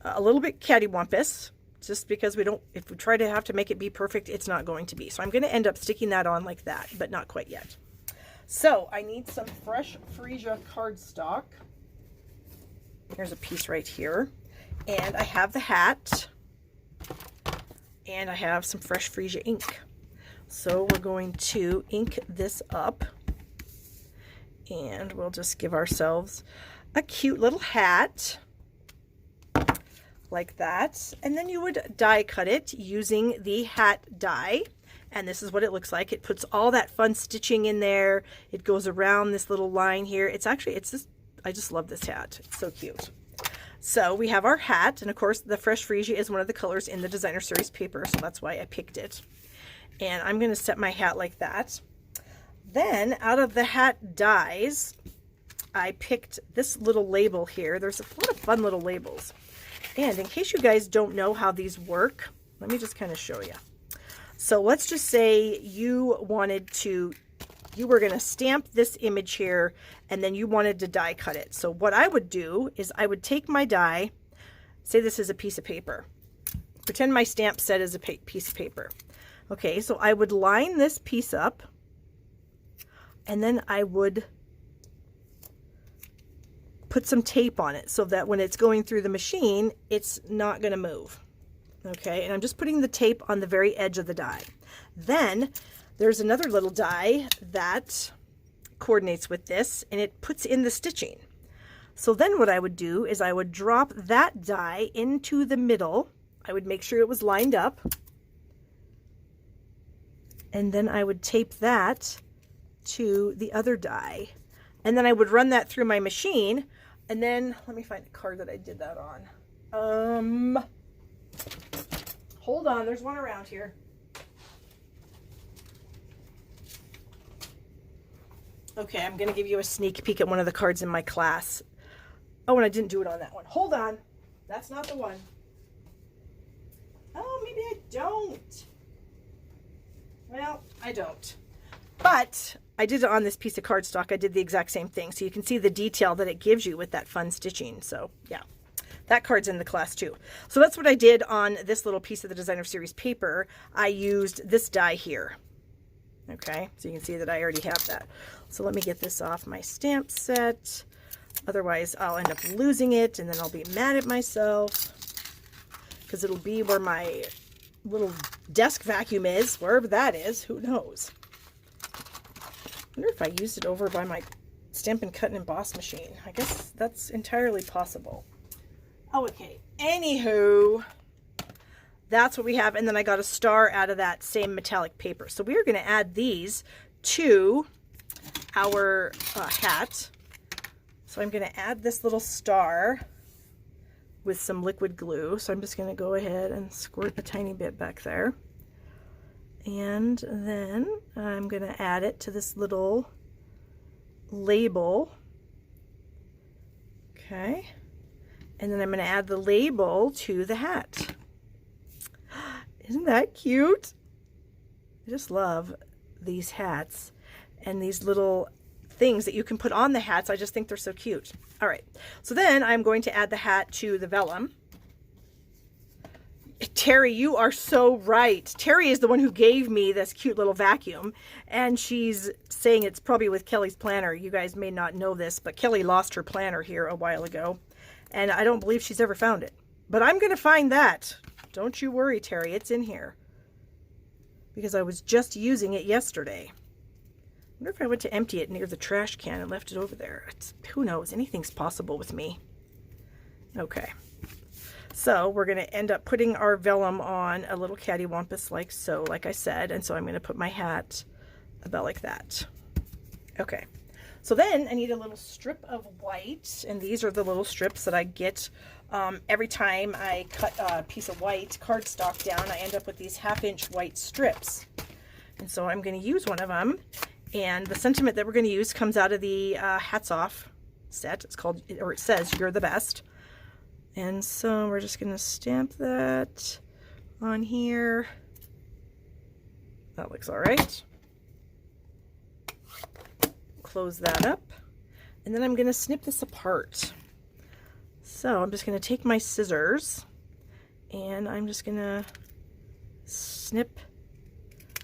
a little bit cattywampus, just because we don't, if we try to have to make it be perfect, it's not going to be. So I'm going to end up sticking that on like that, but not quite yet. So I need some fresh freesia cardstock. Here's a piece right here. And I have the hat. And I have some fresh freesia ink. So we're going to ink this up. And we'll just give ourselves a cute little hat. Like that, and then you would die cut it using the hat die, and this is what it looks like. It puts all that fun stitching in there. It goes around this little line here. It's just, I just love this hat. It's so cute. So we have our hat, and of course the fresh freesia is one of the colors in the designer series paper, so that's why I picked it. And I'm going to set my hat like that. Then out of the hat dies, I picked this little label here. There's a lot of fun little labels. And in case you guys don't know how these work, let me just kind of show you. So let's just say you wanted to, you were going to stamp this image here, and then you wanted to die cut it. So what I would do is I would take my die, say this is a piece of paper. Pretend my stamp set is a piece of paper. Okay, so I would line this piece up, and then I would put some tape on it so that when it's going through the machine, it's not going to move. Okay, and I'm just putting the tape on the very edge of the die. Then there's another little die that coordinates with this, and it puts in the stitching. So then what I would do is I would drop that die into the middle. I would make sure it was lined up. And then I would tape that to the other die. And then I would run that through my machine. And then, let me find the card that I did that on. Hold on, there's one around here. Okay, I'm going to give you a sneak peek at one of the cards in my class. Oh, and I didn't do it on that one. Hold on. That's not the one. Oh, maybe I don't. Well, I don't. But I did it on this piece of cardstock. I did the exact same thing. So you can see the detail that it gives you with that fun stitching. So yeah, that card's in the class too. So that's what I did on this little piece of the designer series paper. I used this die here. Okay, so you can see that I already have that. So let me get this off my stamp set. Otherwise I'll end up losing it, and then I'll be mad at myself, because it'll be where my little desk vacuum is, wherever that is. Who knows? I wonder if I used it over by my Stampin' Cut and Emboss machine. I guess that's entirely possible. Oh, okay. Anywho, that's what we have. And then I got a star out of that same metallic paper. So we are going to add these to our hat. So I'm going to add this little star with some liquid glue. So I'm just going to go ahead and squirt a tiny bit back there. And then I'm going to add it to this little label. Okay. And then I'm going to add the label to the hat. Isn't that cute? I just love these hats and these little things that you can put on the hats. I just think they're so cute. All right. So then I'm going to add the hat to the vellum. Terry, you are so right. Terry is the one who gave me this cute little vacuum, and she's saying it's probably with Kelly's planner. You guys may not know this, but Kelly lost her planner here a while ago, and I don't believe she's ever found it. But I'm going to find that. Don't you worry, Terry. It's in here, because I was just using it yesterday. I wonder if I went to empty it near the trash can and left it over there. Who knows? Anything's possible with me. Okay. So we're going to end up putting our vellum on a little cattywampus like so, like I said. And so I'm going to put my hat about like that. Okay. So then I need a little strip of white, and these are the little strips that I get every time I cut a piece of white cardstock down. I end up with these 1/2-inch white strips. And so I'm going to use one of them. And the sentiment that we're going to use comes out of the Hats Off set. It's called, or it says, "You're the best." And so we're just going to stamp that on here. That looks all right. Close that up. And then I'm going to snip this apart. So I'm just going to take my scissors and I'm just going to snip.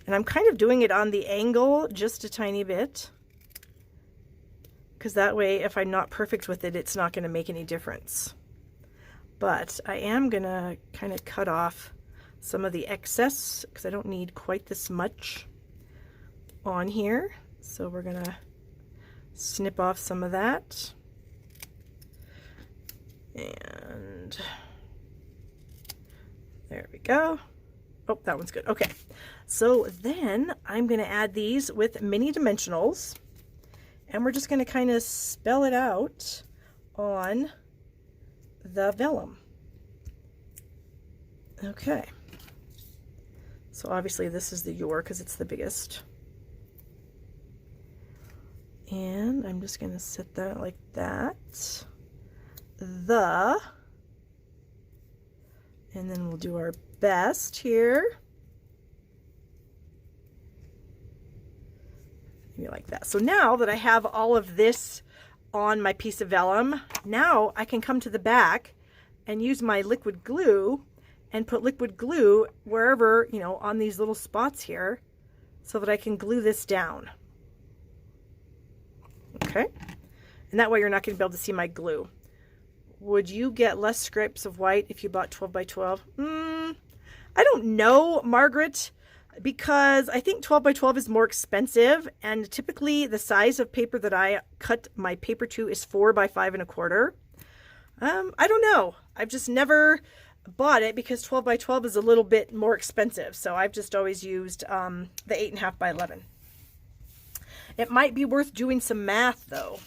And I'm kind of doing it on the angle just a tiny bit, because that way if I'm not perfect with it, it's not going to make any difference. But I am going to kind of cut off some of the excess because I don't need quite this much on here. So we're going to snip off some of that. And there we go. Oh, that one's good. Okay. So then I'm going to add these with mini dimensionals, and we're just going to kind of spell it out on the vellum. Okay. So obviously this is the "your" because it's the biggest. And I'm just going to set that like that. The, and then we'll do our best here. Maybe like that. So now that I have all of this on my piece of vellum, now I can come to the back and use my liquid glue and put liquid glue wherever, you know, on these little spots here, so that I can glue this down. Okay. And that way you're not going to be able to see my glue. Would you get less scrapes of white if you bought 12 by 12? I don't know, Margaret, because I think 12 by 12 is more expensive, and typically the size of paper that I cut my paper to is 4 by 5 1/4. I don't know. I've just never bought it because 12 by 12 is a little bit more expensive. So I've just always used the 8.5 by 11. It might be worth doing some math though.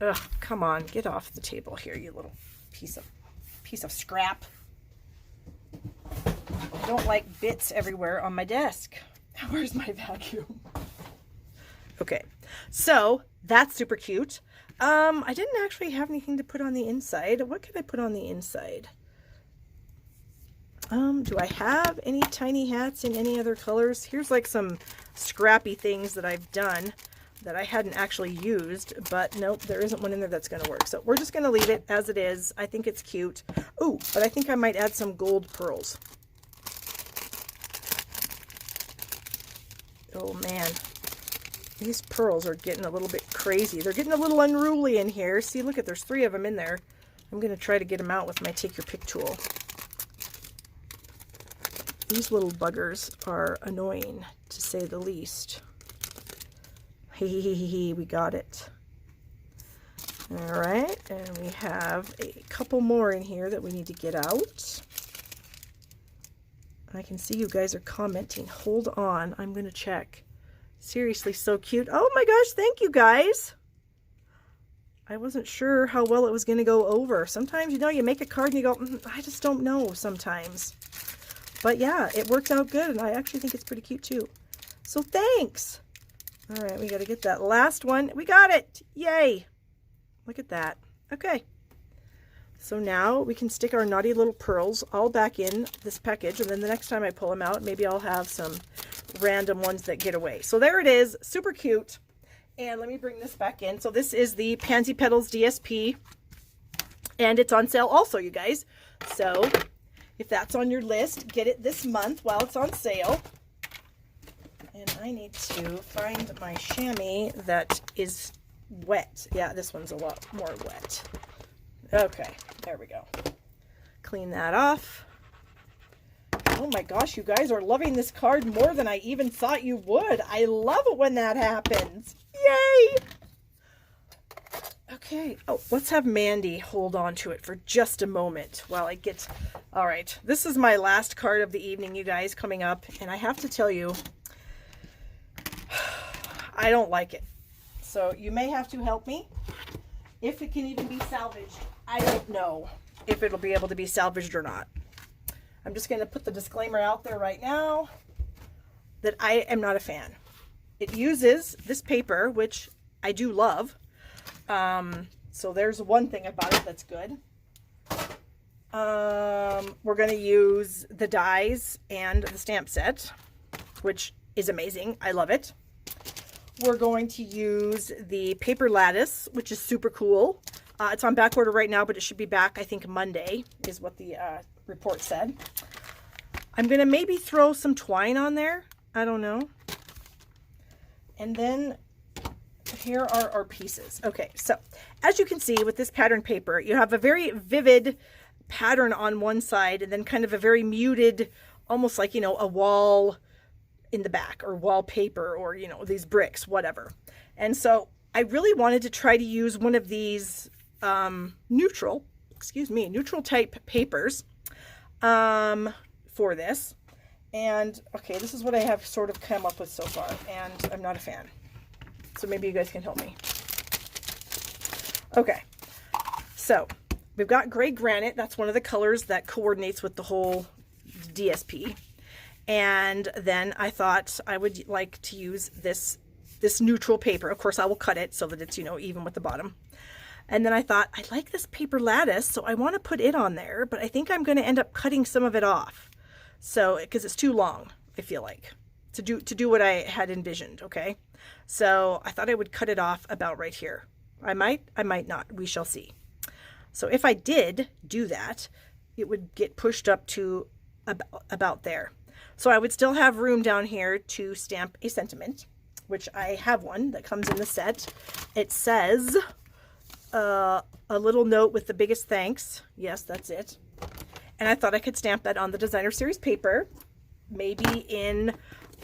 Ugh, come on, get off the table here, you little piece of scrap. I don't like bits everywhere on my desk. Where's my vacuum? Okay, so that's super cute. I didn't actually have anything to put on the inside. What could I put on the inside? Do I have any tiny hats in any other colors? Here's like some scrappy things that I've done that I hadn't actually used, but nope, there isn't one in there that's going to work. So we're just going to leave it as it is. I think it's cute. Oh, but I think I might add some gold pearls. Oh man, these pearls are getting a little bit crazy. They're getting a little unruly in here. See, look at, there's 3 of them in there. I'm going to try to get them out with my Take Your Pick tool. These little buggers are annoying, to say the least. We got it. All right, and we have a couple more in here that we need to get out. I can see you guys are commenting. Hold on, I'm going to check. Seriously, so cute. Oh my gosh, thank you guys. I wasn't sure how well it was going to go over. Sometimes, you know, you make a card and you go, I just don't know sometimes. But yeah, it worked out good, and I actually think it's pretty cute too. So thanks. All right, we got to get that last one. We got it. Yay. Look at that. Okay. So now we can stick our naughty little pearls all back in this package, and then the next time I pull them out, maybe I'll have some random ones that get away. So there it is. Super cute. And let me bring this back in. So this is the Pansy Petals DSP, and it's on sale also, you guys. So if that's on your list, get it this month while it's on sale. And I need to find my chamois that is wet. Yeah, this one's a lot more wet. Okay, there we go. Clean that off. Oh my gosh, you guys are loving this card more than I even thought you would. I love it when that happens. Yay! Okay, oh, let's have Mandy hold on to it for just a moment while I get... All right, this is my last card of the evening, you guys, coming up. And I have to tell you, I don't like it. So you may have to help me. If it can even be salvaged, I don't know if it'll be able to be salvaged or not. I'm just going to put the disclaimer out there right now that I am not a fan. It uses this paper, which I do love. So there's one thing about it that's good. We're going to use the dies and the stamp set, which is amazing. I love it. We're going to use the paper lattice, which is super cool. It's on back order right now, but it should be back, I think, Monday is what the report said. I'm going to maybe throw some twine on there. I don't know. And then here are our pieces. Okay, so as you can see with this pattern paper, you have a very vivid pattern on one side and then kind of a very muted, almost like, you know, a wall in the back or wallpaper or, you know, these bricks, whatever. And so I really wanted to try to use one of these neutral type papers for this. And okay, this is what I have sort of come up with so far, and I'm not a fan. So maybe you guys can help me. Okay, so we've got gray granite. That's one of the colors that coordinates with the whole DSP. And then I thought I would like to use this neutral paper. Of course, I will cut it so that it's, you know, even with the bottom. And then I thought, I like this paper lattice, so I want to put it on there, but I think I'm going to end up cutting some of it off. So, because it's too long, I feel like, to do what I had envisioned, okay? So I thought I would cut it off about right here. I might not. We shall see. So if I did do that, it would get pushed up to about there. So I would still have room down here to stamp a sentiment, which I have one that comes in the set. It says a little note with the biggest thanks. Yes, that's it. And I thought I could stamp that on the designer series paper, maybe in,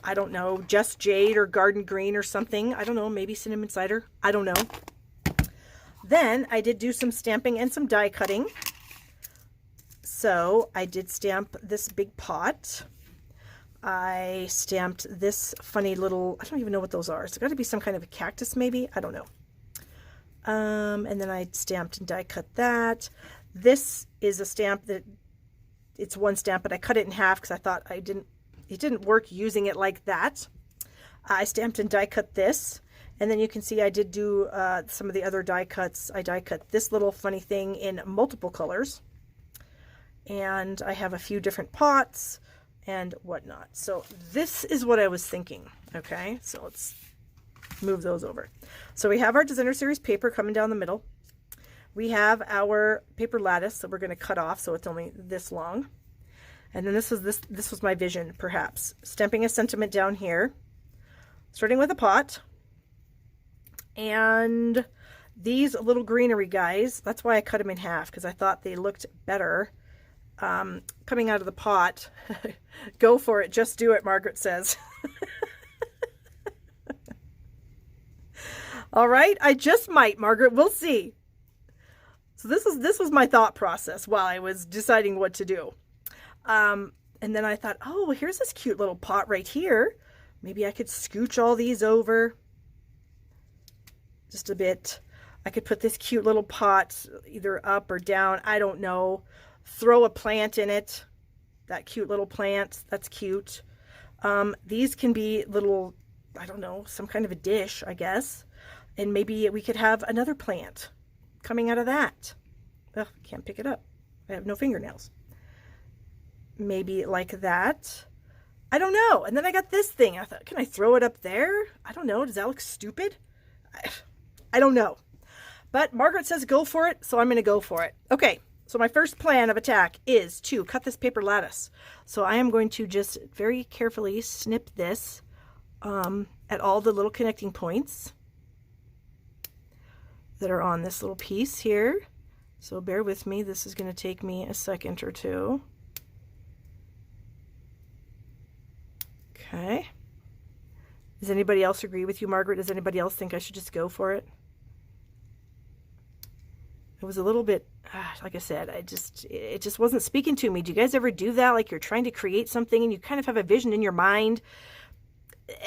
I don't know, Just Jade or Garden Green or something. I don't know, maybe Cinnamon Cider. I don't know. Then I did do some stamping and some die cutting. So I did stamp this big pot. I stamped this funny little, I don't even know what those are. It's got to be some kind of a cactus maybe. I don't know. And then I stamped and die cut that. This is a stamp that, it's one stamp, but I cut it in half because I thought it didn't work using it like that. I stamped and die cut this. And then you can see I did do some of the other die cuts. I die cut this little funny thing in multiple colors. And I have a few different pots and whatnot. So this is what I was thinking. Okay, so let's move those over. So we have our designer series paper coming down the middle. We have our paper lattice that we're going to cut off, so it's only this long. And then this was my vision, perhaps. Stamping a sentiment down here, starting with a pot. And these little greenery guys, that's why I cut them in half, because I thought they looked better coming out of the pot. Go for it, just do it, Margaret says. All right, I just might, Margaret, we'll see. So this was my thought process while I was deciding what to do. And then I thought, oh, well, here's this cute little pot right here. Maybe I could scooch all these over just a bit. I could put this cute little pot either up or down. I don't know. Throw a plant in it. That cute little plant. That's cute. These can be little, I don't know, some kind of a dish, I guess. And maybe we could have another plant coming out of that. Ugh, can't pick it up. I have no fingernails. Maybe like that. I don't know. And then I got this thing. I thought, can I throw it up there? I don't know. Does that look stupid? I don't know. But Margaret says go for it, so I'm going to go for it. Okay, so my first plan of attack is to cut this paper lattice. So I am going to just very carefully snip this at all the little connecting points that are on this little piece here. So bear with me. This is going to take me a second or two. Okay. Does anybody else agree with you, Margaret? Does anybody else think I should just go for it? It was a little bit, like I said, it just wasn't speaking to me. Do you guys ever do that? Like you're trying to create something and you kind of have a vision in your mind,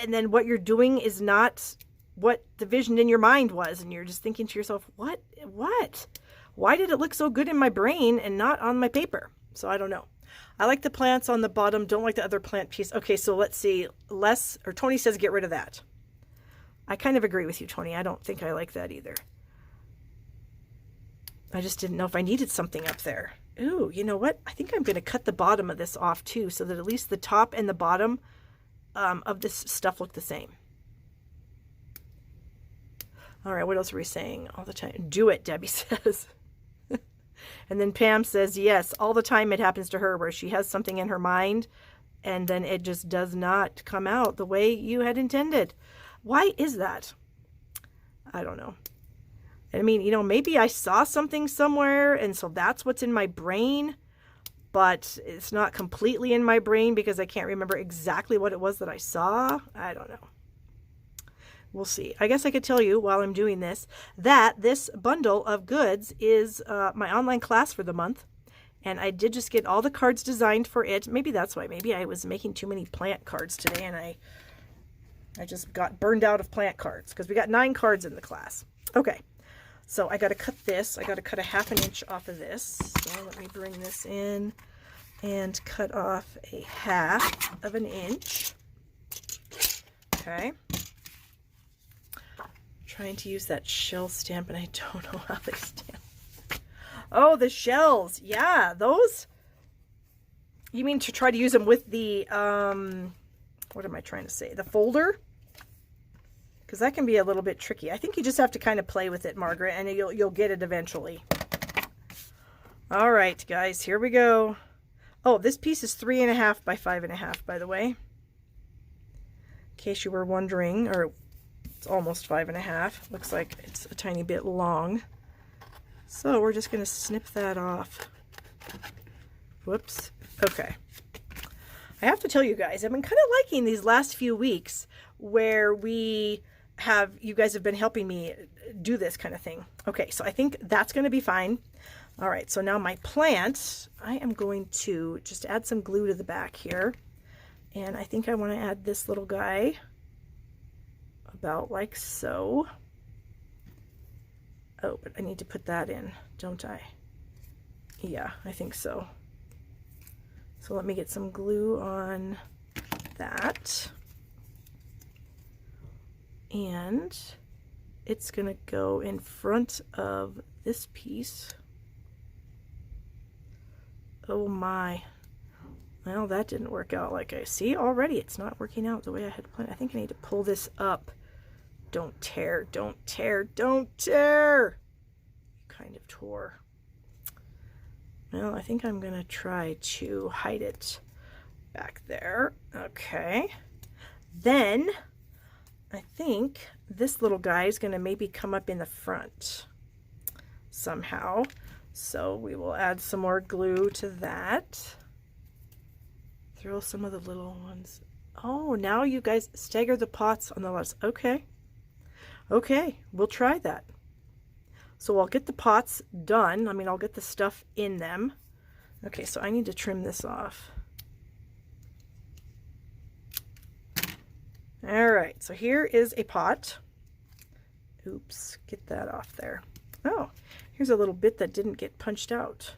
and then what you're doing is not what the vision in your mind was, and you're just thinking to yourself, what? Why did it look so good in my brain and not on my paper? So I don't know. I like the plants on the bottom, don't like the other plant piece. Okay, so let's see. Tony says get rid of that. I kind of agree with you, Tony. I don't think I like that either. I just didn't know if I needed something up there. Ooh, you know what? I think I'm going to cut the bottom of this off too, so that at least the top and the bottom of this stuff look the same. All right, what else are we saying all the time? Do it, Debbie says. And then Pam says, yes, all the time it happens to her where she has something in her mind and then it just does not come out the way you had intended. Why is that? I don't know. I mean, you know, maybe I saw something somewhere and so that's what's in my brain, but it's not completely in my brain because I can't remember exactly what it was that I saw. I don't know. We'll see. I guess I could tell you while I'm doing this that this bundle of goods is my online class for the month. And I did just get all the cards designed for it. Maybe that's why. Maybe I was making too many plant cards today and I just got burned out of plant cards because we got 9 cards in the class. Okay. So I got to cut this. I got to cut a 1/2 inch off of this. So let me bring this in and cut off a 1/2 inch. Okay. Trying to use that shell stamp and I don't know how they stamp. Oh, the shells. Yeah, those. You mean to try to use them with the, what am I trying to say? The folder? Because that can be a little bit tricky. I think you just have to kind of play with it, Margaret, and you'll get it eventually. All right, guys, here we go. Oh, this piece is 3.5 by 5.5, by the way. In case you were wondering, or it's almost 5.5. Looks like it's a tiny bit long. So we're just going to snip that off. Whoops. Okay. I have to tell you guys, I've been kind of liking these last few weeks where you guys have been helping me do this kind of thing. Okay, so I think that's going to be fine. All right, so now my plant, I am going to just add some glue to the back here. And I think I want to add this little guy about like so. Oh, but I need to put that in, don't I? Yeah, I think so. So let me get some glue on that. And it's going to go in front of this piece. Oh my. Well, that didn't work out like I see already. It's not working out the way I had planned. I think I need to pull this up. Don't tear, don't tear, don't tear. Kind of tore. Well, I think I'm going to try to hide it back there. Okay. Then I think this little guy is going to maybe come up in the front somehow. So we will add some more glue to that. Throw some of the little ones. Oh, now you guys stagger the pots on the left. Okay. Okay, we'll try that. So I'll get the pots done. I mean, I'll get the stuff in them. Okay, so I need to trim this off. All right, so here is a pot. Oops, get that off there. Oh, here's a little bit that didn't get punched out.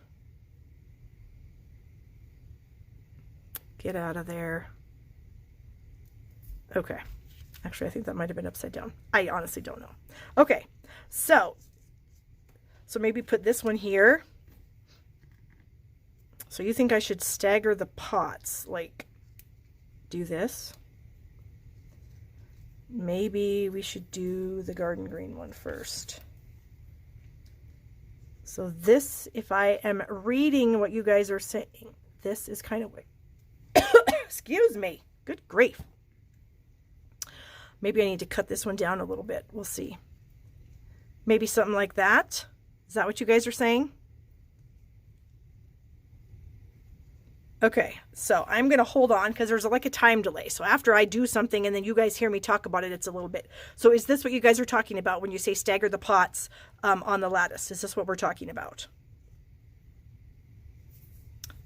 Get out of there. Okay. Actually, I think that might have been upside down. I honestly don't know. Okay, so maybe put this one here. So you think I should stagger the pots, like do this? Maybe we should do the garden green one first. So this, if I am reading what you guys are saying, this is kind of like, excuse me, good grief. Maybe I need to cut this one down a little bit. We'll see. Maybe something like that. Is that what you guys are saying? Okay, so I'm going to hold on because there's like a time delay. So after I do something and then you guys hear me talk about it, it's a little bit. So is this what you guys are talking about when you say stagger the pots on the lattice? Is this what we're talking about?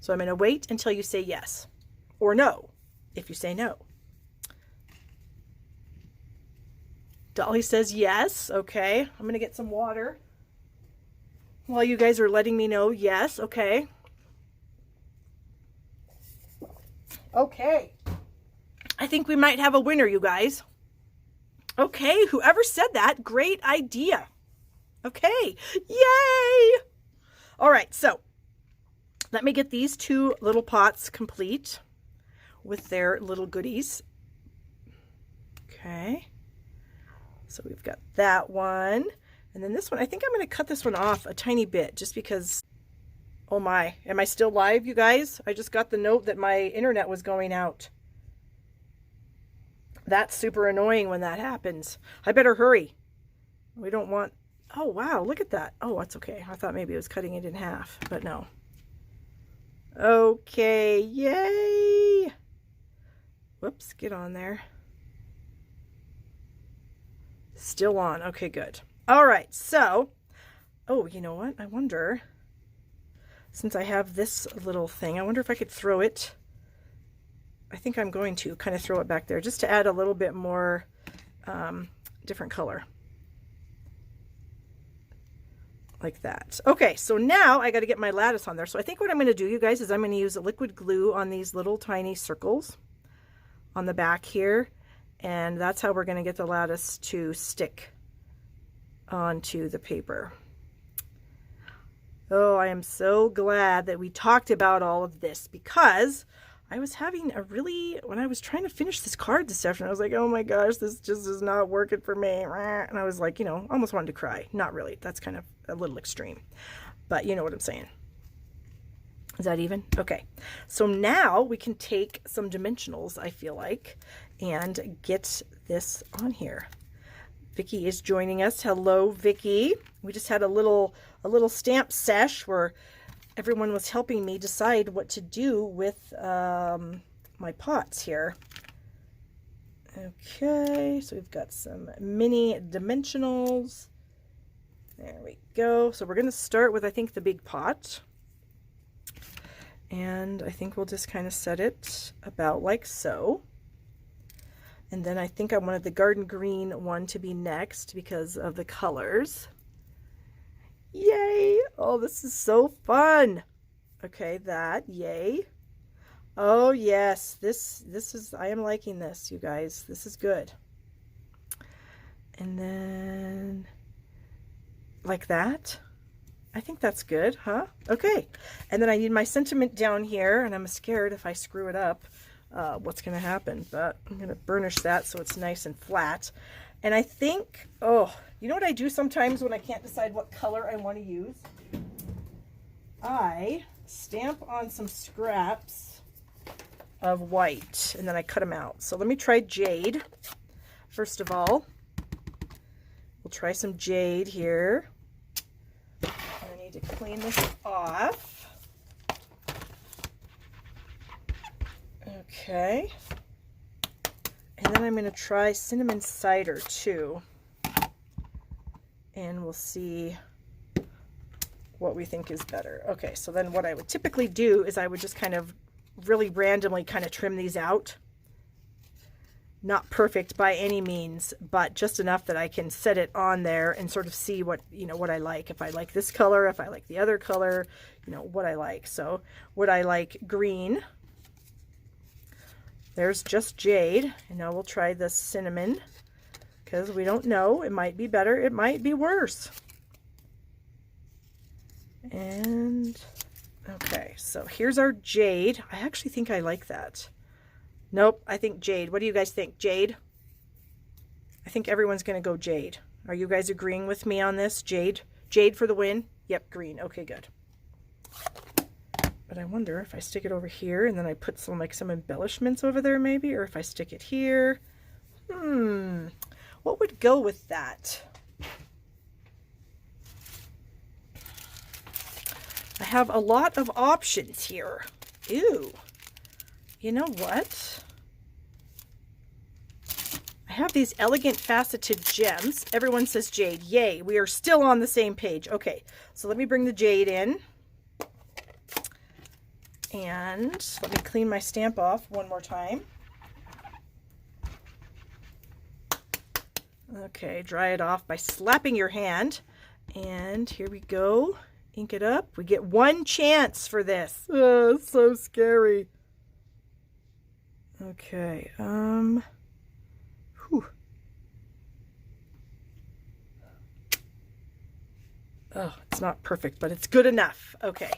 So I'm going to wait until you say yes or no. If you say no. Dolly says yes. Okay. I'm going to get some water while you guys are letting me know yes. Okay. Okay. I think we might have a winner, you guys. Okay. Whoever said that, great idea. Okay. Yay. All right. So let me get these two little pots complete with their little goodies. Okay. So we've got that one. And then this one, I think I'm going to cut this one off a tiny bit just because, oh my, am I still live, you guys? I just got the note that my internet was going out. That's super annoying when that happens. I better hurry. We don't want, oh wow, look at that. Oh, that's okay. I thought maybe it was cutting it in half, but no. Okay, yay. Whoops, get on there. Still on. Okay, good. All right, so, oh, you know what? I wonder, since I have this little thing, I wonder if I could throw it. I think I'm going to kind of throw it back there just to add a little bit more different color. Like that. Okay, so now I got to get my lattice on there. So I think what I'm going to do, you guys, is I'm going to use a liquid glue on these little tiny circles on the back here. And that's how we're going to get the lattice to stick onto the paper. Oh, I am so glad that we talked about all of this, because I was having a really, when I was trying to finish this card this afternoon, I was like, oh my gosh, this just is not working for me. And I was like, you know, almost wanted to cry. Not really. That's kind of a little extreme, but you know what I'm saying. Is that even? Okay. So now we can take some dimensionals, I feel like, and get this on here. Vicki is joining us. Hello, Vicki. We just had a little stamp sesh where everyone was helping me decide what to do with my pots here. Okay, so we've got some mini dimensionals. There we go. So we're going to start with, I think, the big pot. And I think we'll just kind of set it about like so. And then I think I wanted the garden green one to be next because of the colors. Yay! Oh, this is so fun. Okay, that, yay. Oh yes, this is, I am liking this, you guys. This is good. And then like that. I think that's good, huh? Okay. And then I need my sentiment down here, and I'm scared if I screw it up, what's going to happen. But I'm going to burnish that so it's nice and flat. And I think, oh, you know what I do sometimes when I can't decide what color I want to use? I stamp on some scraps of white, and then I cut them out. So let me try jade. First of all, we'll try some jade here. To clean this off. Okay. And then I'm going to try cinnamon cider too. And we'll see what we think is better. Okay, so then what I would typically do is I would just kind of really randomly kind of trim these out. Not perfect by any means, but just enough that I can set it on there and sort of see what, you know, what I like. If I like this color, if I like the other color, you know, what I like. So would I like green? There's just jade. And now we'll try the cinnamon because we don't know. It might be better. It might be worse. And okay, so here's our jade. I actually think I like that. Nope, I think jade. What do you guys think? Jade? I think everyone's going to go jade. Are you guys agreeing with me on this? Jade? Jade for the win? Yep, green. Okay, good. But I wonder if I stick it over here and then I put some, like, some embellishments over there maybe, or if I stick it here. What would go with that? I have a lot of options here. Ew. You know what? I have these elegant faceted gems. Everyone says jade. Yay, we are still on the same page. Okay, so let me bring the jade in. And let me clean my stamp off one more time. Okay, dry it off by slapping your hand. And here we go. Ink it up. We get one chance for this. Oh, it's so scary. Okay, whew. Oh, it's not perfect, but it's good enough. Okay.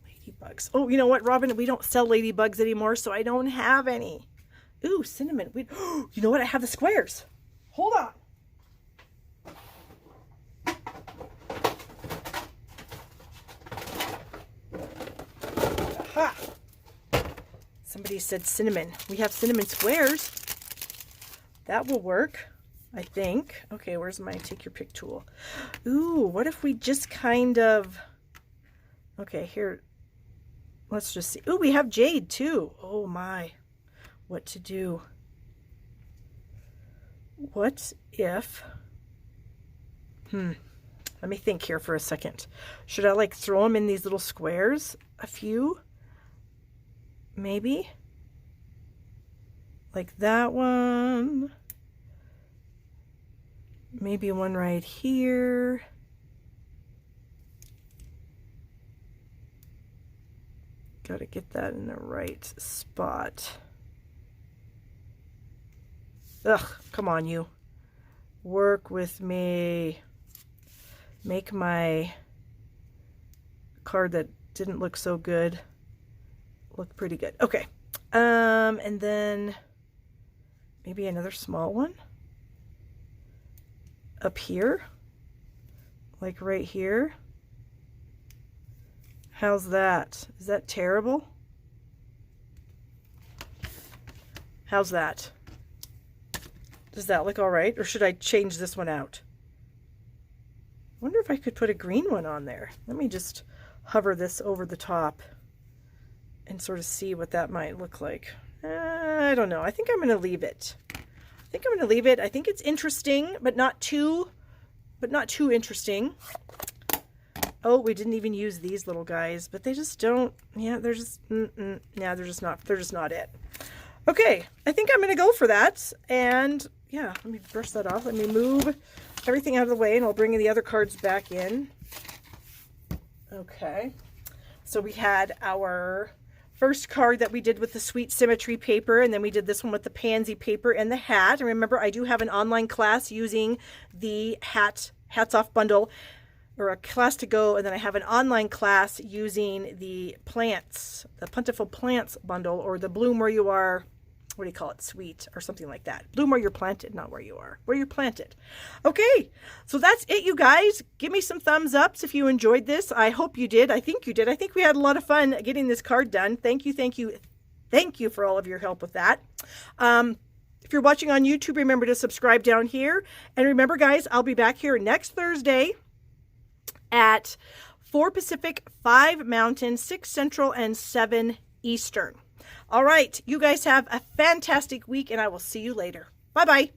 Ladybugs. Oh, you know what, Robin? We don't sell ladybugs anymore, so I don't have any. Ooh, cinnamon. You know what? I have the squares. Hold on. Aha. Somebody said cinnamon. We have cinnamon squares. That will work, I think. Okay, where's my take your pick tool? Ooh, what if we just kind of... Okay, here. Let's just see. Ooh, we have jade too. Oh my. What to do? What if... Let me think here for a second. Should I like throw them in these little squares? A few? Maybe? Like that one. Maybe one right here. Gotta get that in the right spot. Ugh, come on, you. Work with me. Make my card that didn't look so good look pretty good. Okay. And then maybe another small one up here, like right here. How's that? Is that terrible? How's that? Does that look all right? Or should I change this one out? I wonder if I could put a green one on there. Let me just hover this over the top and sort of see what that might look like. I don't know. I think I'm going to leave it. I think it's interesting, but not too interesting. Oh, we didn't even use these little guys, but they just don't. Yeah, they're just. Yeah, they're just not it. Okay, I think I'm going to go for that. And yeah, let me brush that off. Let me move everything out of the way, and I'll bring the other cards back in. Okay, so we had our first card that we did with the Sweet Symmetry paper, and then we did this one with the pansy paper and the hat. And remember, I do have an online class using the Hats Off bundle, or a class to go, and then I have an online class using the plants, the Plentiful Plants bundle, or the Bloom Where You Are, what do you call it, Sweet, or something like that. Bloom where you're planted, not where you are, where you're planted. Okay, so that's it, you guys. Give me some thumbs ups if you enjoyed this. I hope you did. I think you did. I think we had a lot of fun getting this card done. Thank you for all of your help with that. If you're watching on YouTube, remember to subscribe down here. And remember, guys, I'll be back here next Thursday at 4 Pacific, 5 Mountain, 6 Central, and 7 Eastern. All right, you guys have a fantastic week, and I will see you later. Bye-bye.